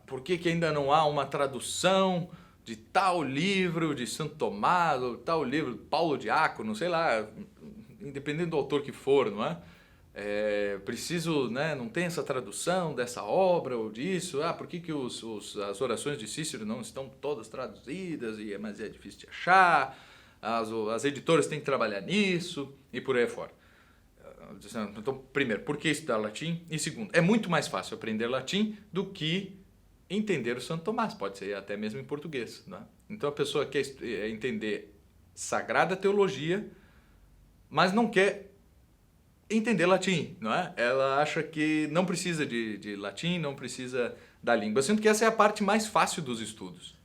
por que ainda não há uma tradução de tal livro de Santo Tomás, ou tal livro de Paulo Diácono, sei lá, independente do autor que for, não é? Preciso, né, não tem essa tradução dessa obra ou disso, por que as orações de Cícero não estão todas traduzidas, mas é difícil de achar, as editoras têm que trabalhar nisso, e por aí fora. Então, primeiro, por que estudar latim? E segundo, é muito mais fácil aprender latim do que entender o Santo Tomás, pode ser até mesmo em português. Né? Então a pessoa quer entender Sagrada Teologia, mas não quer entender latim, não é? Ela acha que não precisa de latim, não precisa da língua, sendo que essa é a parte mais fácil dos estudos.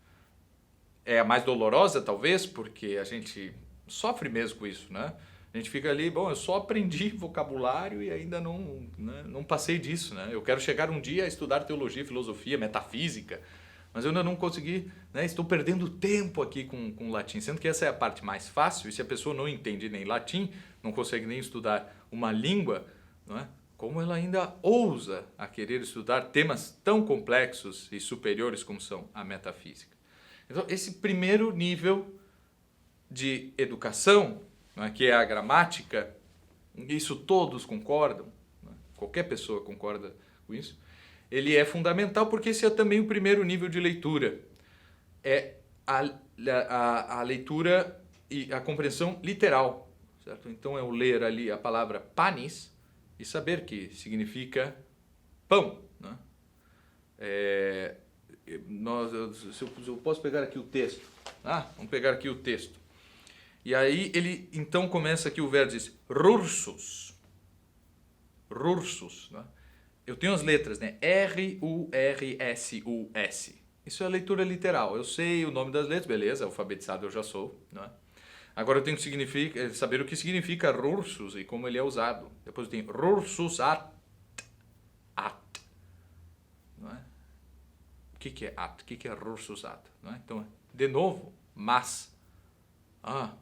É a mais dolorosa, talvez, porque a gente sofre mesmo com isso, né? A gente fica ali, bom, eu só aprendi vocabulário e ainda não passei disso, né? Eu quero chegar um dia a estudar teologia, filosofia, metafísica, mas eu ainda não consegui, né? Estou perdendo tempo aqui com latim, sendo que essa é a parte mais fácil, e se a pessoa não entende nem latim, não consegue nem estudar uma língua, não é? Como ela ainda ousa a querer estudar temas tão complexos e superiores como são a metafísica. Então, esse primeiro nível de educação, não é, que é a gramática, isso todos concordam, não é? Qualquer pessoa concorda com isso, ele é fundamental porque esse é também o primeiro nível de leitura. É a leitura e a compreensão literal, certo? Então, é o ler ali a palavra panis e saber que significa pão, né? Eu posso pegar aqui o texto. Vamos pegar aqui o texto. E aí ele então começa aqui o verbo, diz rursus. Rursus, né? Eu tenho as letras, né? R-U-R-S-U-S. Isso é a leitura literal. Eu sei o nome das letras, beleza, alfabetizado eu já sou, né? Agora eu tenho que saber o que significa rursus e como ele é usado. Depois eu tenho rursus at. Não é? O que é at? O que é rursus at? Não é? Então, de novo, mas.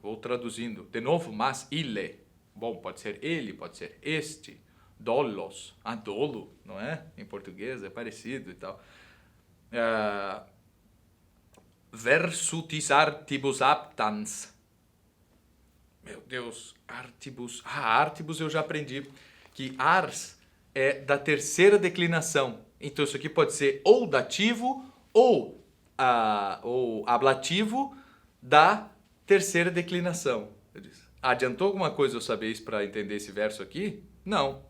Vou traduzindo. De novo, mas ille. Bom, pode ser ele, pode ser este. Dolos. Dolo, não é? Em português é parecido e tal. Versutis artibus aptans. Meu Deus, artibus. Artibus eu já aprendi que ars é da terceira declinação. Então isso aqui pode ser ou dativo ou ablativo da terceira declinação. Adiantou alguma coisa eu saber isso para entender esse verso aqui? Não,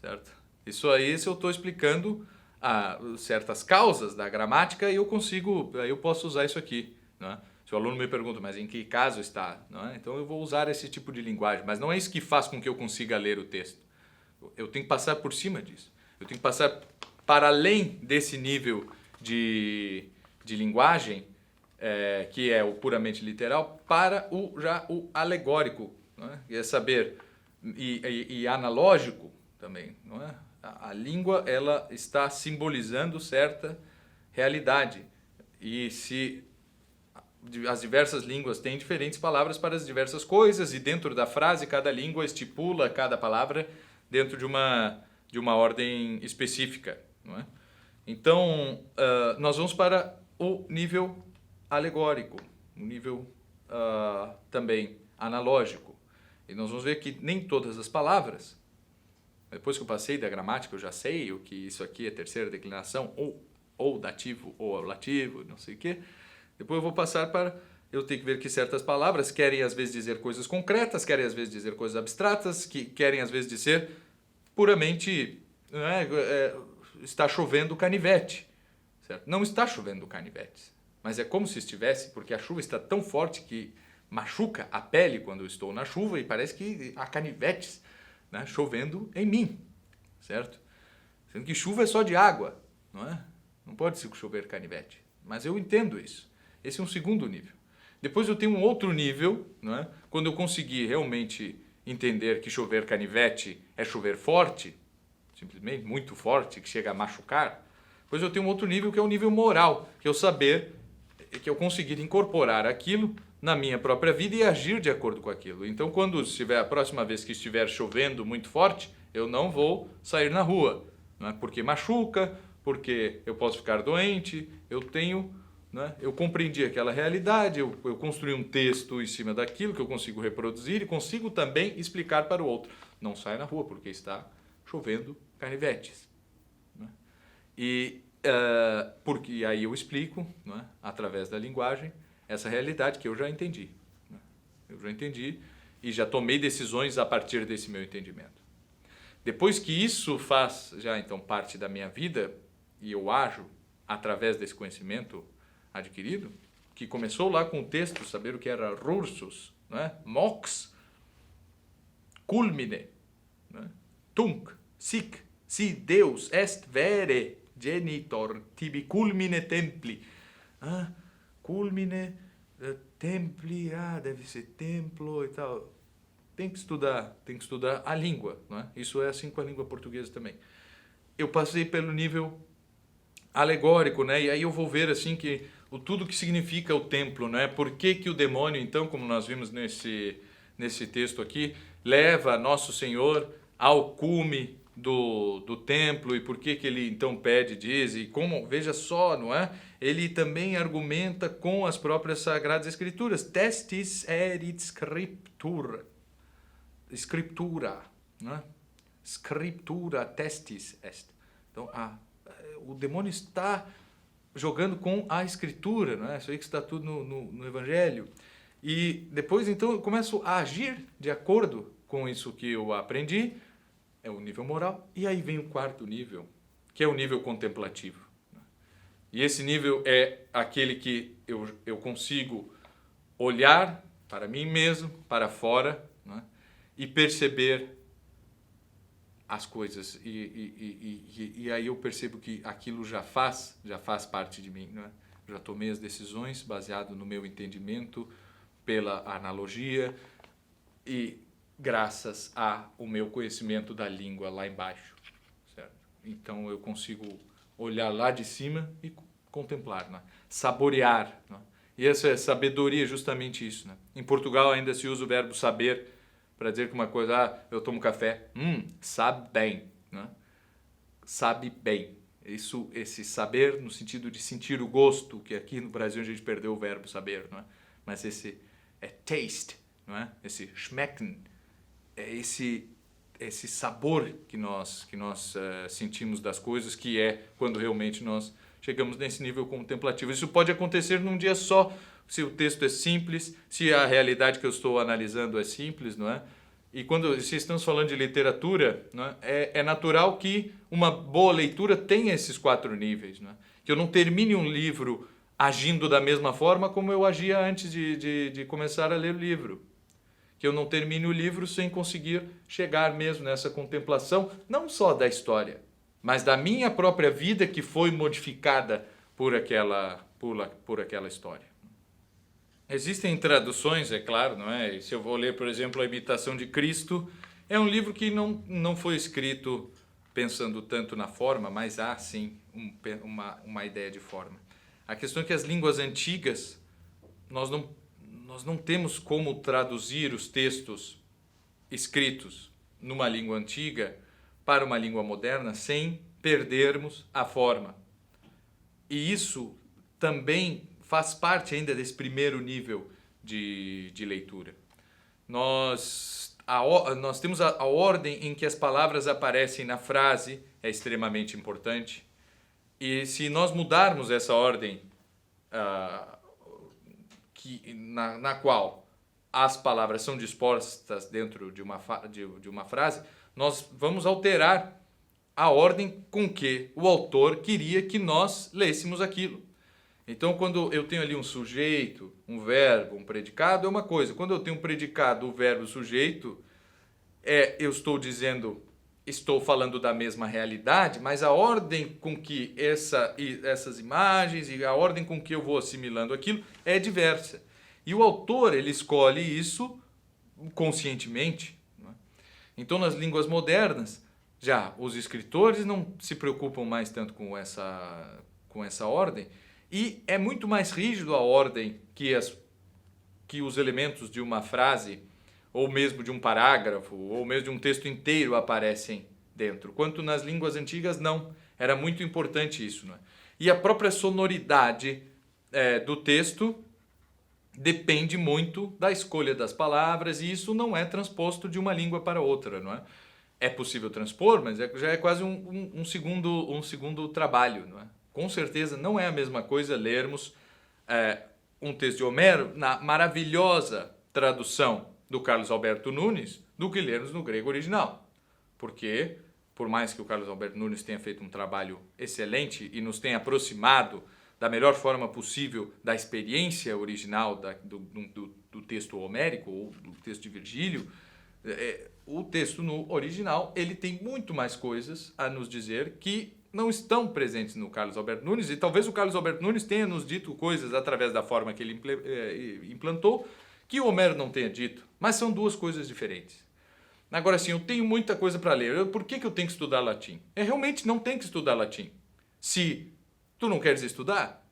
certo? Isso aí, se eu estou explicando certas causas da gramática, eu posso usar isso aqui, né? Se o aluno me pergunta, mas em que caso está? Não é? Então eu vou usar esse tipo de linguagem, mas não é isso que faz com que eu consiga ler o texto. Eu tenho que passar por cima disso. Eu tenho que passar para além desse nível de linguagem, que é o puramente literal, para o alegórico, não é? Que é saber, e analógico também, não é? A língua, ela está simbolizando certa realidade, e se as diversas línguas têm diferentes palavras para as diversas coisas, e dentro da frase cada língua estipula cada palavra dentro de uma ordem específica, não é? Então, nós vamos para o nível alegórico, um nível também analógico. E nós vamos ver que nem todas as palavras, depois que eu passei da gramática, eu já sei o que isso aqui é terceira declinação, ou dativo, ou ablativo, não sei o quê. Depois eu vou passar para eu ter que ver que certas palavras querem às vezes dizer coisas concretas, querem às vezes dizer coisas abstratas, que querem às vezes dizer puramente, está chovendo canivete, certo? Não está chovendo canivete, mas é como se estivesse, porque a chuva está tão forte que machuca a pele quando eu estou na chuva e parece que há canivetes, né, chovendo em mim, certo? Sendo que chuva é só de água, não é? Não pode chover canivete, mas eu entendo isso. Esse é um segundo nível. Depois eu tenho um outro nível, não é? Quando eu conseguir realmente entender que chover canivete é chover forte, simplesmente muito forte, que chega a machucar. Depois eu tenho um outro nível que é o nível moral, que é eu saber, que eu conseguir incorporar aquilo na minha própria vida e agir de acordo com aquilo. Então, quando estiver a próxima vez que estiver chovendo muito forte, eu não vou sair na rua, não é? Porque machuca, porque eu posso ficar doente, eu compreendi aquela realidade, eu construí um texto em cima daquilo que eu consigo reproduzir e consigo também explicar para o outro. Não sai na rua porque está chovendo canivetes. Né? E porque aí eu explico, não é? Através da linguagem, essa realidade que eu já entendi. Né? Eu já entendi e já tomei decisões a partir desse meu entendimento. Depois que isso faz já então parte da minha vida e eu ajo através desse conhecimento adquirido, que começou lá com o texto, saber o que era rursus, né? Mox, culmine, né? Tunc, sic, si Deus est vere genitor tibi culmine templi. Culmine, templi, deve ser templo e tal. Tem que estudar a língua, não é? Isso é assim com a língua portuguesa também. Eu passei pelo nível alegórico, né? E aí eu vou ver assim que tudo que significa o templo, né? Por que o demônio, então, como nós vimos nesse texto aqui, leva Nosso Senhor ao cume do templo, e por que ele então pede, diz, e como, veja só, não é? Ele também argumenta com as próprias Sagradas Escrituras. Testis erit scriptura, né? Scriptura testis est. Então, o demônio está jogando com a Escritura, não é? Isso aí que está tudo no Evangelho. E depois, então, eu começo a agir de acordo com isso que eu aprendi, é o nível moral. E aí vem o quarto nível, que é o nível contemplativo. E esse nível é aquele que eu consigo olhar para mim mesmo, para fora, não é? E perceber as coisas. E aí eu percebo que aquilo já faz parte de mim, não é? Já tomei as decisões baseado no meu entendimento, pela analogia e graças ao meu conhecimento da língua lá embaixo, certo? Então eu consigo olhar lá de cima e contemplar, né? Saborear, né? E essa é sabedoria, justamente isso, né? Em Portugal ainda se usa o verbo saber para dizer que uma coisa, eu tomo café, sabe bem, né? Sabe bem. Esse saber no sentido de sentir o gosto, que aqui no Brasil a gente perdeu o verbo saber, não é? Mas esse é taste, não é? Esse schmecken, é esse sabor que nós sentimos das coisas, que é quando realmente nós chegamos nesse nível contemplativo. Isso pode acontecer num dia só, se o texto é simples, se a realidade que eu estou analisando é simples, não é? E se estamos falando de literatura, não é? É natural que uma boa leitura tenha esses 4 níveis, não é? Que eu não termine um livro agindo da mesma forma como eu agia antes de começar a ler o livro. Que eu não termine o livro sem conseguir chegar mesmo nessa contemplação, não só da história, mas da minha própria vida que foi modificada por aquela história. Existem traduções, é claro, não é? Se eu vou ler, por exemplo, A Imitação de Cristo, é um livro que não foi escrito pensando tanto na forma, mas há sim uma ideia de forma. A questão é que as línguas antigas, nós não temos como traduzir os textos escritos numa língua antiga para uma língua moderna sem perdermos a forma. E isso também faz parte ainda desse primeiro nível de leitura. Nós temos a ordem em que as palavras aparecem na frase, é extremamente importante. E se nós mudarmos essa ordem na qual as palavras são dispostas dentro de uma frase, nós vamos alterar a ordem com que o autor queria que nós lêssemos aquilo. Então, quando eu tenho ali um sujeito, um verbo, um predicado, é uma coisa. Quando eu tenho um predicado, o verbo, o sujeito, eu estou falando da mesma realidade, mas a ordem com que essas imagens e a ordem com que eu vou assimilando aquilo é diversa. E o autor, ele escolhe isso conscientemente, não é? Então, nas línguas modernas, já os escritores não se preocupam mais tanto com essa ordem, e é muito mais rígido a ordem que os elementos de uma frase, ou mesmo de um parágrafo, ou mesmo de um texto inteiro aparecem dentro. Quanto nas línguas antigas, não. Era muito importante isso, não é? E a própria sonoridade do texto depende muito da escolha das palavras, e isso não é transposto de uma língua para outra, não é? É possível transpor, mas já é quase um segundo trabalho, não é? Com certeza não é a mesma coisa lermos um texto de Homero na maravilhosa tradução do Carlos Alberto Nunes do que lermos no grego original. Por quê? por mais que o Carlos Alberto Nunes tenha feito um trabalho excelente e nos tenha aproximado da melhor forma possível da experiência original do texto homérico ou do texto de Virgílio, o texto no original ele tem muito mais coisas a nos dizer que não estão presentes no Carlos Alberto Nunes, e talvez o Carlos Alberto Nunes tenha nos dito coisas através da forma que ele implantou que o Homero não tenha dito, mas são duas coisas diferentes. Agora sim, eu tenho muita coisa para ler. Por que eu tenho que estudar latim? Eu realmente não tenho que estudar latim. Se tu não queres estudar,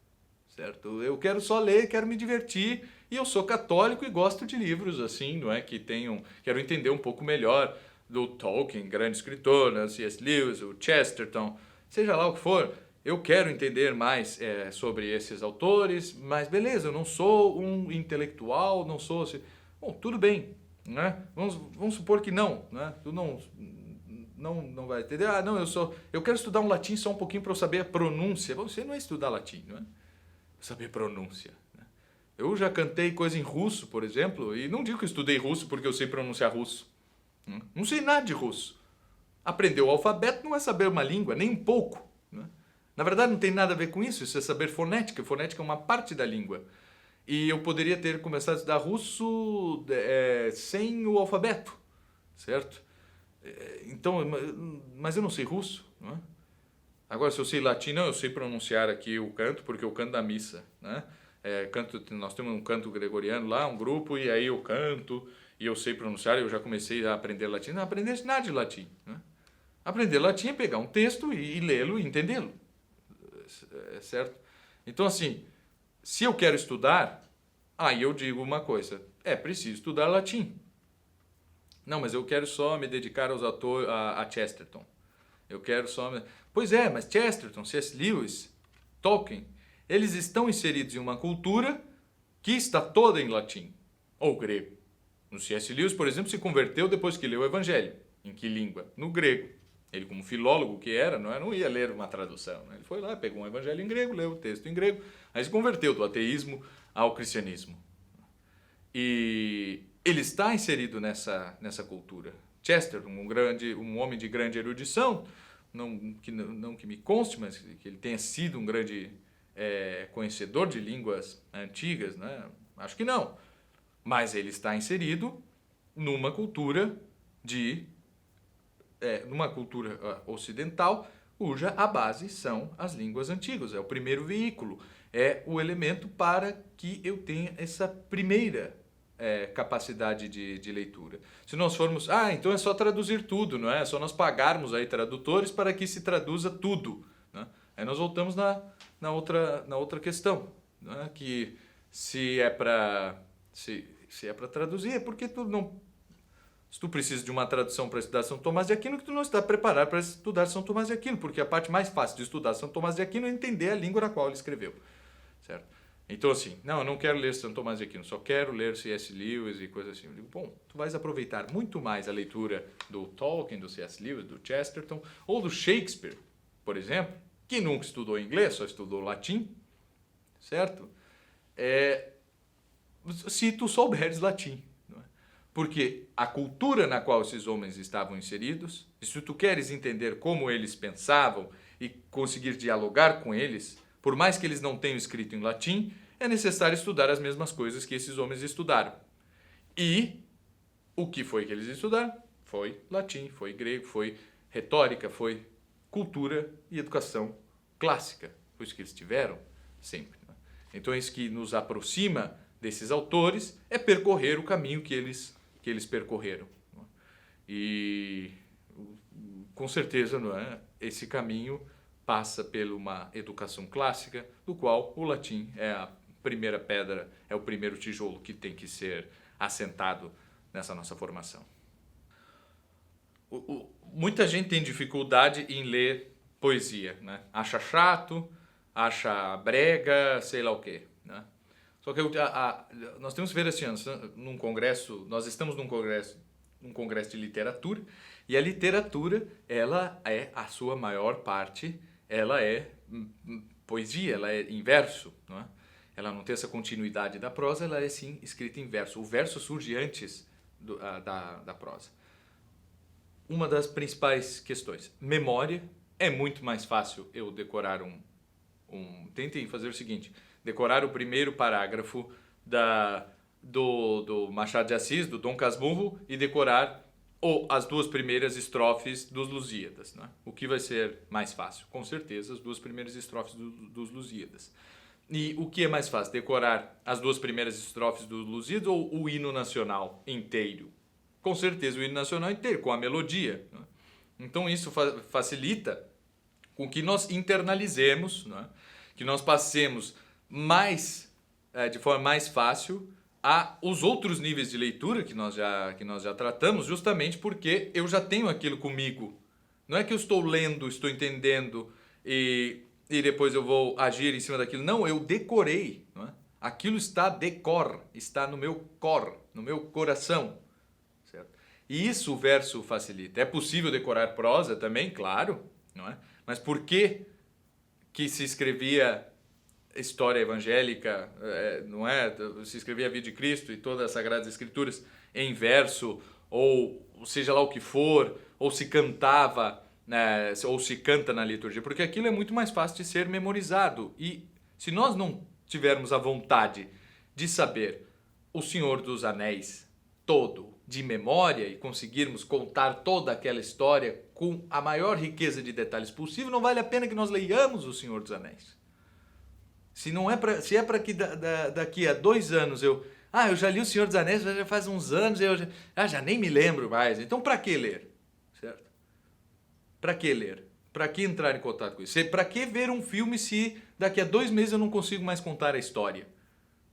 certo? Eu quero só ler, quero me divertir, e eu sou católico e gosto de livros assim, não é? Quero entender um pouco melhor do Tolkien, grande escritor, né? C.S. Lewis, o Chesterton, seja lá o que for. Eu quero entender mais sobre esses autores, mas beleza, eu não sou um intelectual, não sou... Bom, tudo bem. Né? Vamos supor que não, né? Tu não vai entender. Não, eu quero estudar um latim só um pouquinho para eu saber a pronúncia. Você não é estudar latim, não é? Saber pronúncia. Né? Eu já cantei coisa em russo, por exemplo, e não digo que eu estudei russo porque eu sei pronunciar russo. Não sei nada de russo. Aprender o alfabeto não é saber uma língua, nem um pouco. Né? Na verdade, não tem nada a ver com isso. Isso é saber fonética. Fonética é uma parte da língua. E eu poderia ter começado a estudar russo sem o alfabeto, certo? Então, mas eu não sei russo, não é? Agora, se eu sei latim, não, eu sei pronunciar aqui o canto, porque eu canto da missa, né? Nós temos um canto gregoriano lá, um grupo, e aí eu canto, e eu sei pronunciar, eu já comecei a aprender latim. Não aprender nada de latim, né? Aprender latim é pegar um texto e lê-lo e entendê-lo, certo? Então, assim... Se eu quero estudar, aí eu digo uma coisa, preciso estudar latim. Não, mas eu quero só me dedicar aos autores, a Chesterton. Eu quero só... Pois é, mas Chesterton, C.S. Lewis, Tolkien, eles estão inseridos em uma cultura que está toda em latim, ou grego. No C.S. Lewis, por exemplo, se converteu depois que leu o Evangelho. Em que língua? No grego. Ele, como filólogo que era, não ia ler uma tradução. Né? Ele foi lá, pegou um evangelho em grego, leu o texto em grego, aí se converteu do ateísmo ao cristianismo. E ele está inserido nessa cultura. Chesterton, um homem de grande erudição, não que me conste, mas que ele tenha sido um grande conhecedor de línguas antigas, né? Acho que não. Mas ele está inserido numa cultura numa cultura ocidental, cuja a base são as línguas antigas. É o primeiro veículo, é o elemento para que eu tenha essa primeira capacidade de leitura. Se nós formos, então é só traduzir tudo, não é? É só nós pagarmos aí tradutores para que se traduza tudo. Né? Aí nós voltamos na outra questão, né? Que se é para traduzir, é porque tu não... Se tu precisa de uma tradução para estudar São Tomás de Aquino, que tu não está preparado para estudar São Tomás de Aquino, porque a parte mais fácil de estudar São Tomás de Aquino é entender a língua na qual ele escreveu, certo? Então assim, eu não quero ler São Tomás de Aquino, só quero ler C.S. Lewis e coisas assim. Eu digo, bom, tu vais aproveitar muito mais a leitura do Tolkien, do C.S. Lewis, do Chesterton, ou do Shakespeare, por exemplo, que nunca estudou inglês, só estudou latim, certo? Se tu souberes latim. Porque a cultura na qual esses homens estavam inseridos, e se tu queres entender como eles pensavam e conseguir dialogar com eles, por mais que eles não tenham escrito em latim, é necessário estudar as mesmas coisas que esses homens estudaram. E o que foi que eles estudaram? Foi latim, foi grego, foi retórica, foi cultura e educação clássica. Foi isso que eles tiveram sempre. Né? Então, isso que nos aproxima desses autores é percorrer o caminho que eles percorreram. E, com certeza, não é? Esse caminho passa por uma educação clássica, do qual o latim é a primeira pedra, é o primeiro tijolo que tem que ser assentado nessa nossa formação. Muita gente tem dificuldade em ler poesia, né? Acha chato, acha brega, sei lá o quê, né? Só que nós temos que ver assim, nós estamos num congresso de literatura, e a literatura, ela é a sua maior parte, ela é poesia, ela é em verso, não é? Ela não tem essa continuidade da prosa, ela é sim escrita em verso. O verso surge antes da prosa. uma das principais questões. Memória, é muito mais fácil eu decorar Tentem fazer o seguinte, decorar o primeiro parágrafo do Machado de Assis, do Dom Casmurro, e decorar as duas primeiras estrofes dos Lusíadas. Né? O que vai ser mais fácil? Com certeza, as duas primeiras estrofes dos Lusíadas. E o que é mais fácil? Decorar as duas primeiras estrofes dos Lusíadas ou o hino nacional inteiro? Com certeza o hino nacional inteiro, com a melodia. Né? Então isso facilita com que nós internalizemos, né? Que nós passemos de forma mais fácil os outros níveis de leitura que nós já tratamos, justamente porque eu já tenho aquilo comigo. Não é que eu estou lendo, estou entendendo e depois eu vou agir em cima daquilo. Não, eu decorei. Não é? Aquilo está está no meu no meu coração. Certo? E isso o verso facilita. É possível decorar prosa também, claro, não é? Mas por que se escrevia história evangélica, não é? Se escrevia a vida de Cristo e todas as Sagradas Escrituras em verso, ou seja lá o que for, ou se cantava, né, ou se canta na liturgia, porque aquilo é muito mais fácil de ser memorizado. E se nós não tivermos a vontade de saber o Senhor dos Anéis todo de memória e conseguirmos contar toda aquela história com a maior riqueza de detalhes possível, não vale a pena que nós leiamos o Senhor dos Anéis. Se é para que daqui a 2 anos eu já li o Senhor dos Anéis, já faz uns anos, já nem me lembro mais. Então para que ler? Certo? Para que ler? Para que entrar em contato com isso? Para que ver um filme se daqui a 2 meses eu não consigo mais contar a história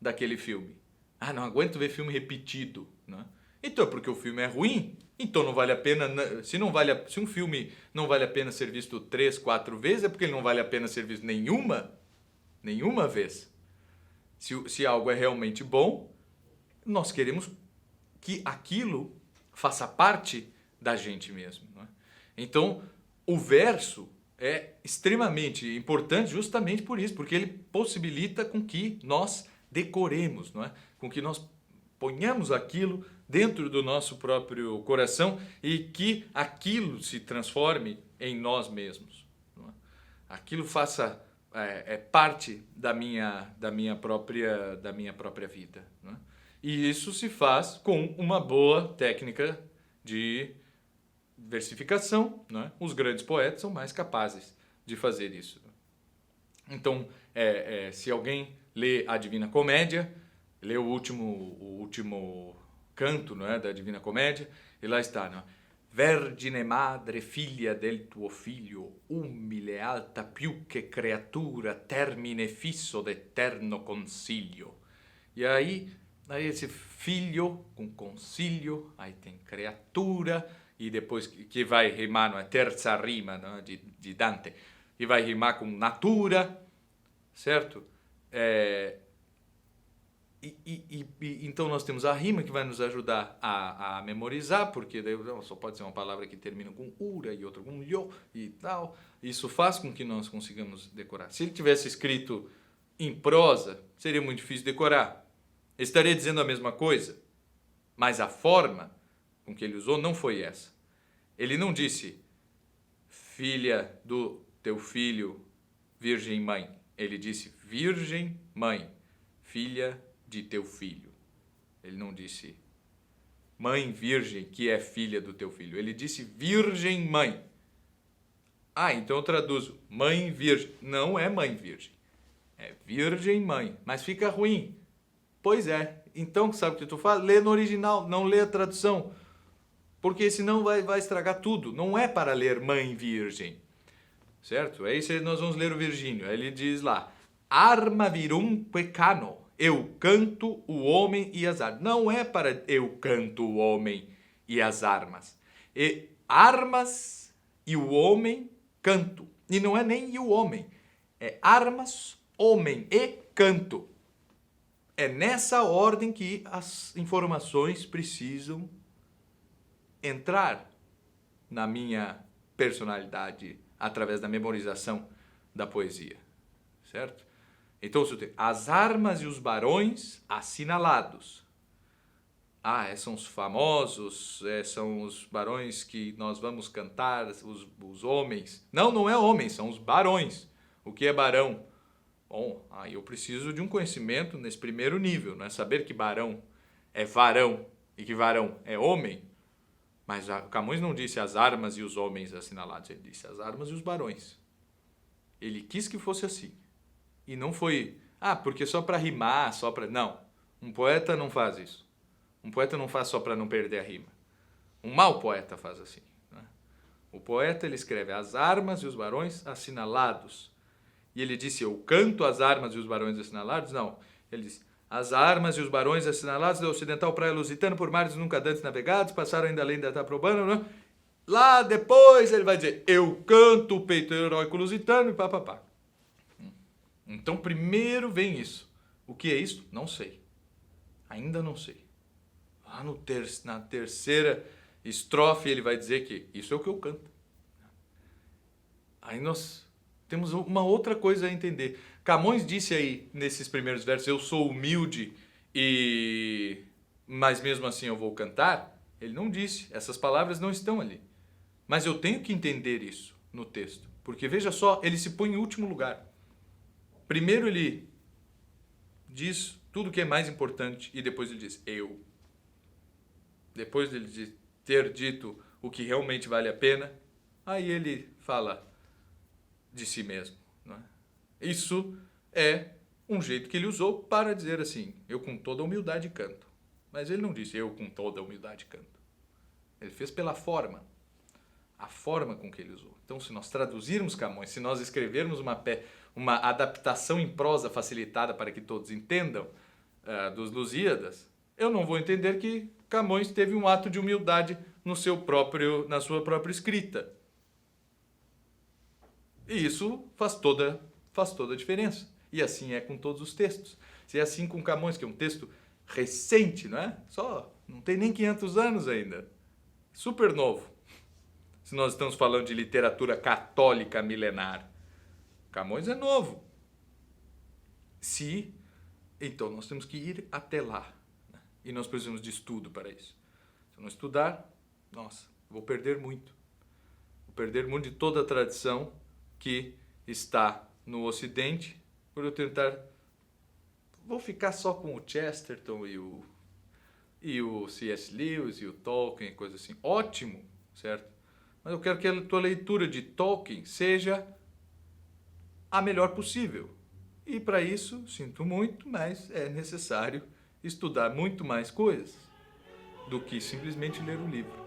daquele filme? Não aguento ver filme repetido, né? Então é porque o filme é ruim. Então não vale a pena, se um filme não vale a pena ser visto 3, 4 vezes, é porque ele não vale a pena ser visto nenhuma vez. Se algo é realmente bom, nós queremos que aquilo faça parte da gente mesmo. Não é? Então o verso é extremamente importante justamente por isso, porque ele possibilita com que nós decoremos, não é? Com que nós ponhamos aquilo dentro do nosso próprio coração e que aquilo se transforme em nós mesmos. Não é? Aquilo faça parte da minha própria vida. Não é? E isso se faz com uma boa técnica de versificação. Não é? Os grandes poetas são mais capazes de fazer isso. Então, se alguém lê a Divina Comédia, lê o último canto, não é, da Divina Comédia, e lá está, não é? Vergine madre figlia del tuo figlio, umile alta più che creatura, termine fisso d'eterno consiglio. E aí esse filho com consiglio, aí tem criatura, e depois que vai rimar, não é? Terza rima, não é? de Dante, e vai rimar com natura, certo? Então nós temos a rima que vai nos ajudar a memorizar, porque daí só pode ser uma palavra que termina com ura e outra com lho e tal. Isso faz com que nós consigamos decorar. Se ele tivesse escrito em prosa, seria muito difícil decorar. Ele estaria dizendo a mesma coisa, mas a forma com que ele usou não foi essa. Ele não disse filha do teu filho, virgem mãe. Ele disse virgem mãe, filha de teu filho. Ele não disse mãe virgem, que é filha do teu filho. Ele disse virgem mãe. Então eu traduzo mãe virgem. Não é mãe virgem. É virgem mãe. Mas fica ruim. Pois é. Então, sabe o que tu fala? Lê no original, não lê a tradução. Porque senão vai estragar tudo. Não é para ler mãe virgem. Certo? Aí nós vamos ler o Virgínio. Aí ele diz lá, arma virumque cano. Eu canto o homem e as armas. Não é para eu canto o homem e as armas. Armas e o homem canto. E não é nem e o homem. É armas, homem e canto. É nessa ordem que as informações precisam entrar na minha personalidade através da memorização da poesia. Certo? Então, as armas e os barões assinalados. são os famosos, são os barões que nós vamos cantar, os homens. Não, não é homens, são os barões. O que é barão? Bom, aí eu preciso de um conhecimento nesse primeiro nível, não é saber que barão é varão e que varão é homem. Mas Camões não disse as armas e os homens assinalados, ele disse as armas e os barões. Ele quis que fosse assim. E não foi, porque só para rimar, só para... Não, um poeta não faz isso. Um poeta não faz só para não perder a rima. Um mau poeta faz assim. Né? O poeta, ele escreve as armas e os barões assinalados. E ele disse, eu canto as armas e os barões assinalados? Não. Ele disse, as armas e os barões assinalados do ocidental praia lusitano por mares nunca dantes navegados, passaram ainda além da Taprobana, né? Lá depois ele vai dizer, eu canto o peito heróico lusitano e papapá. Então primeiro vem isso. O que é isso? Não sei. Ainda não sei. Lá na terceira estrofe ele vai dizer que isso é o que eu canto. Aí nós temos uma outra coisa a entender. Camões disse aí nesses primeiros versos, eu sou humilde mas mesmo assim eu vou cantar. Ele não disse, essas palavras não estão ali. Mas eu tenho que entender isso no texto. Porque veja só, ele se põe em último lugar. Primeiro ele diz tudo que é mais importante e depois ele diz eu. Depois de ter dito o que realmente vale a pena, aí ele fala de si mesmo. Não é? Isso é um jeito que ele usou para dizer assim, eu com toda humildade canto. Mas ele não disse eu com toda humildade canto. Ele fez pela forma. A forma com que ele usou. Então, se nós traduzirmos Camões, se nós escrevermos uma adaptação em prosa facilitada para que todos entendam dos Lusíadas, eu não vou entender que Camões teve um ato de humildade na sua própria escrita. E isso faz toda a diferença. E assim é com todos os textos. Se é assim com Camões, que é um texto recente, não é? Não tem nem 500 anos ainda. Super novo. Se nós estamos falando de literatura católica milenar, Camões é novo. Então nós temos que ir até lá. Né? E nós precisamos de estudo para isso. Se eu não estudar, vou perder muito. Vou perder muito de toda a tradição que está no Ocidente, por eu tentar... Vou ficar só com o Chesterton e o C.S. Lewis e o Tolkien, coisa assim. Ótimo, certo? Mas eu quero que a tua leitura de Tolkien seja a melhor possível. E para isso, sinto muito, mas é necessário estudar muito mais coisas do que simplesmente ler o livro.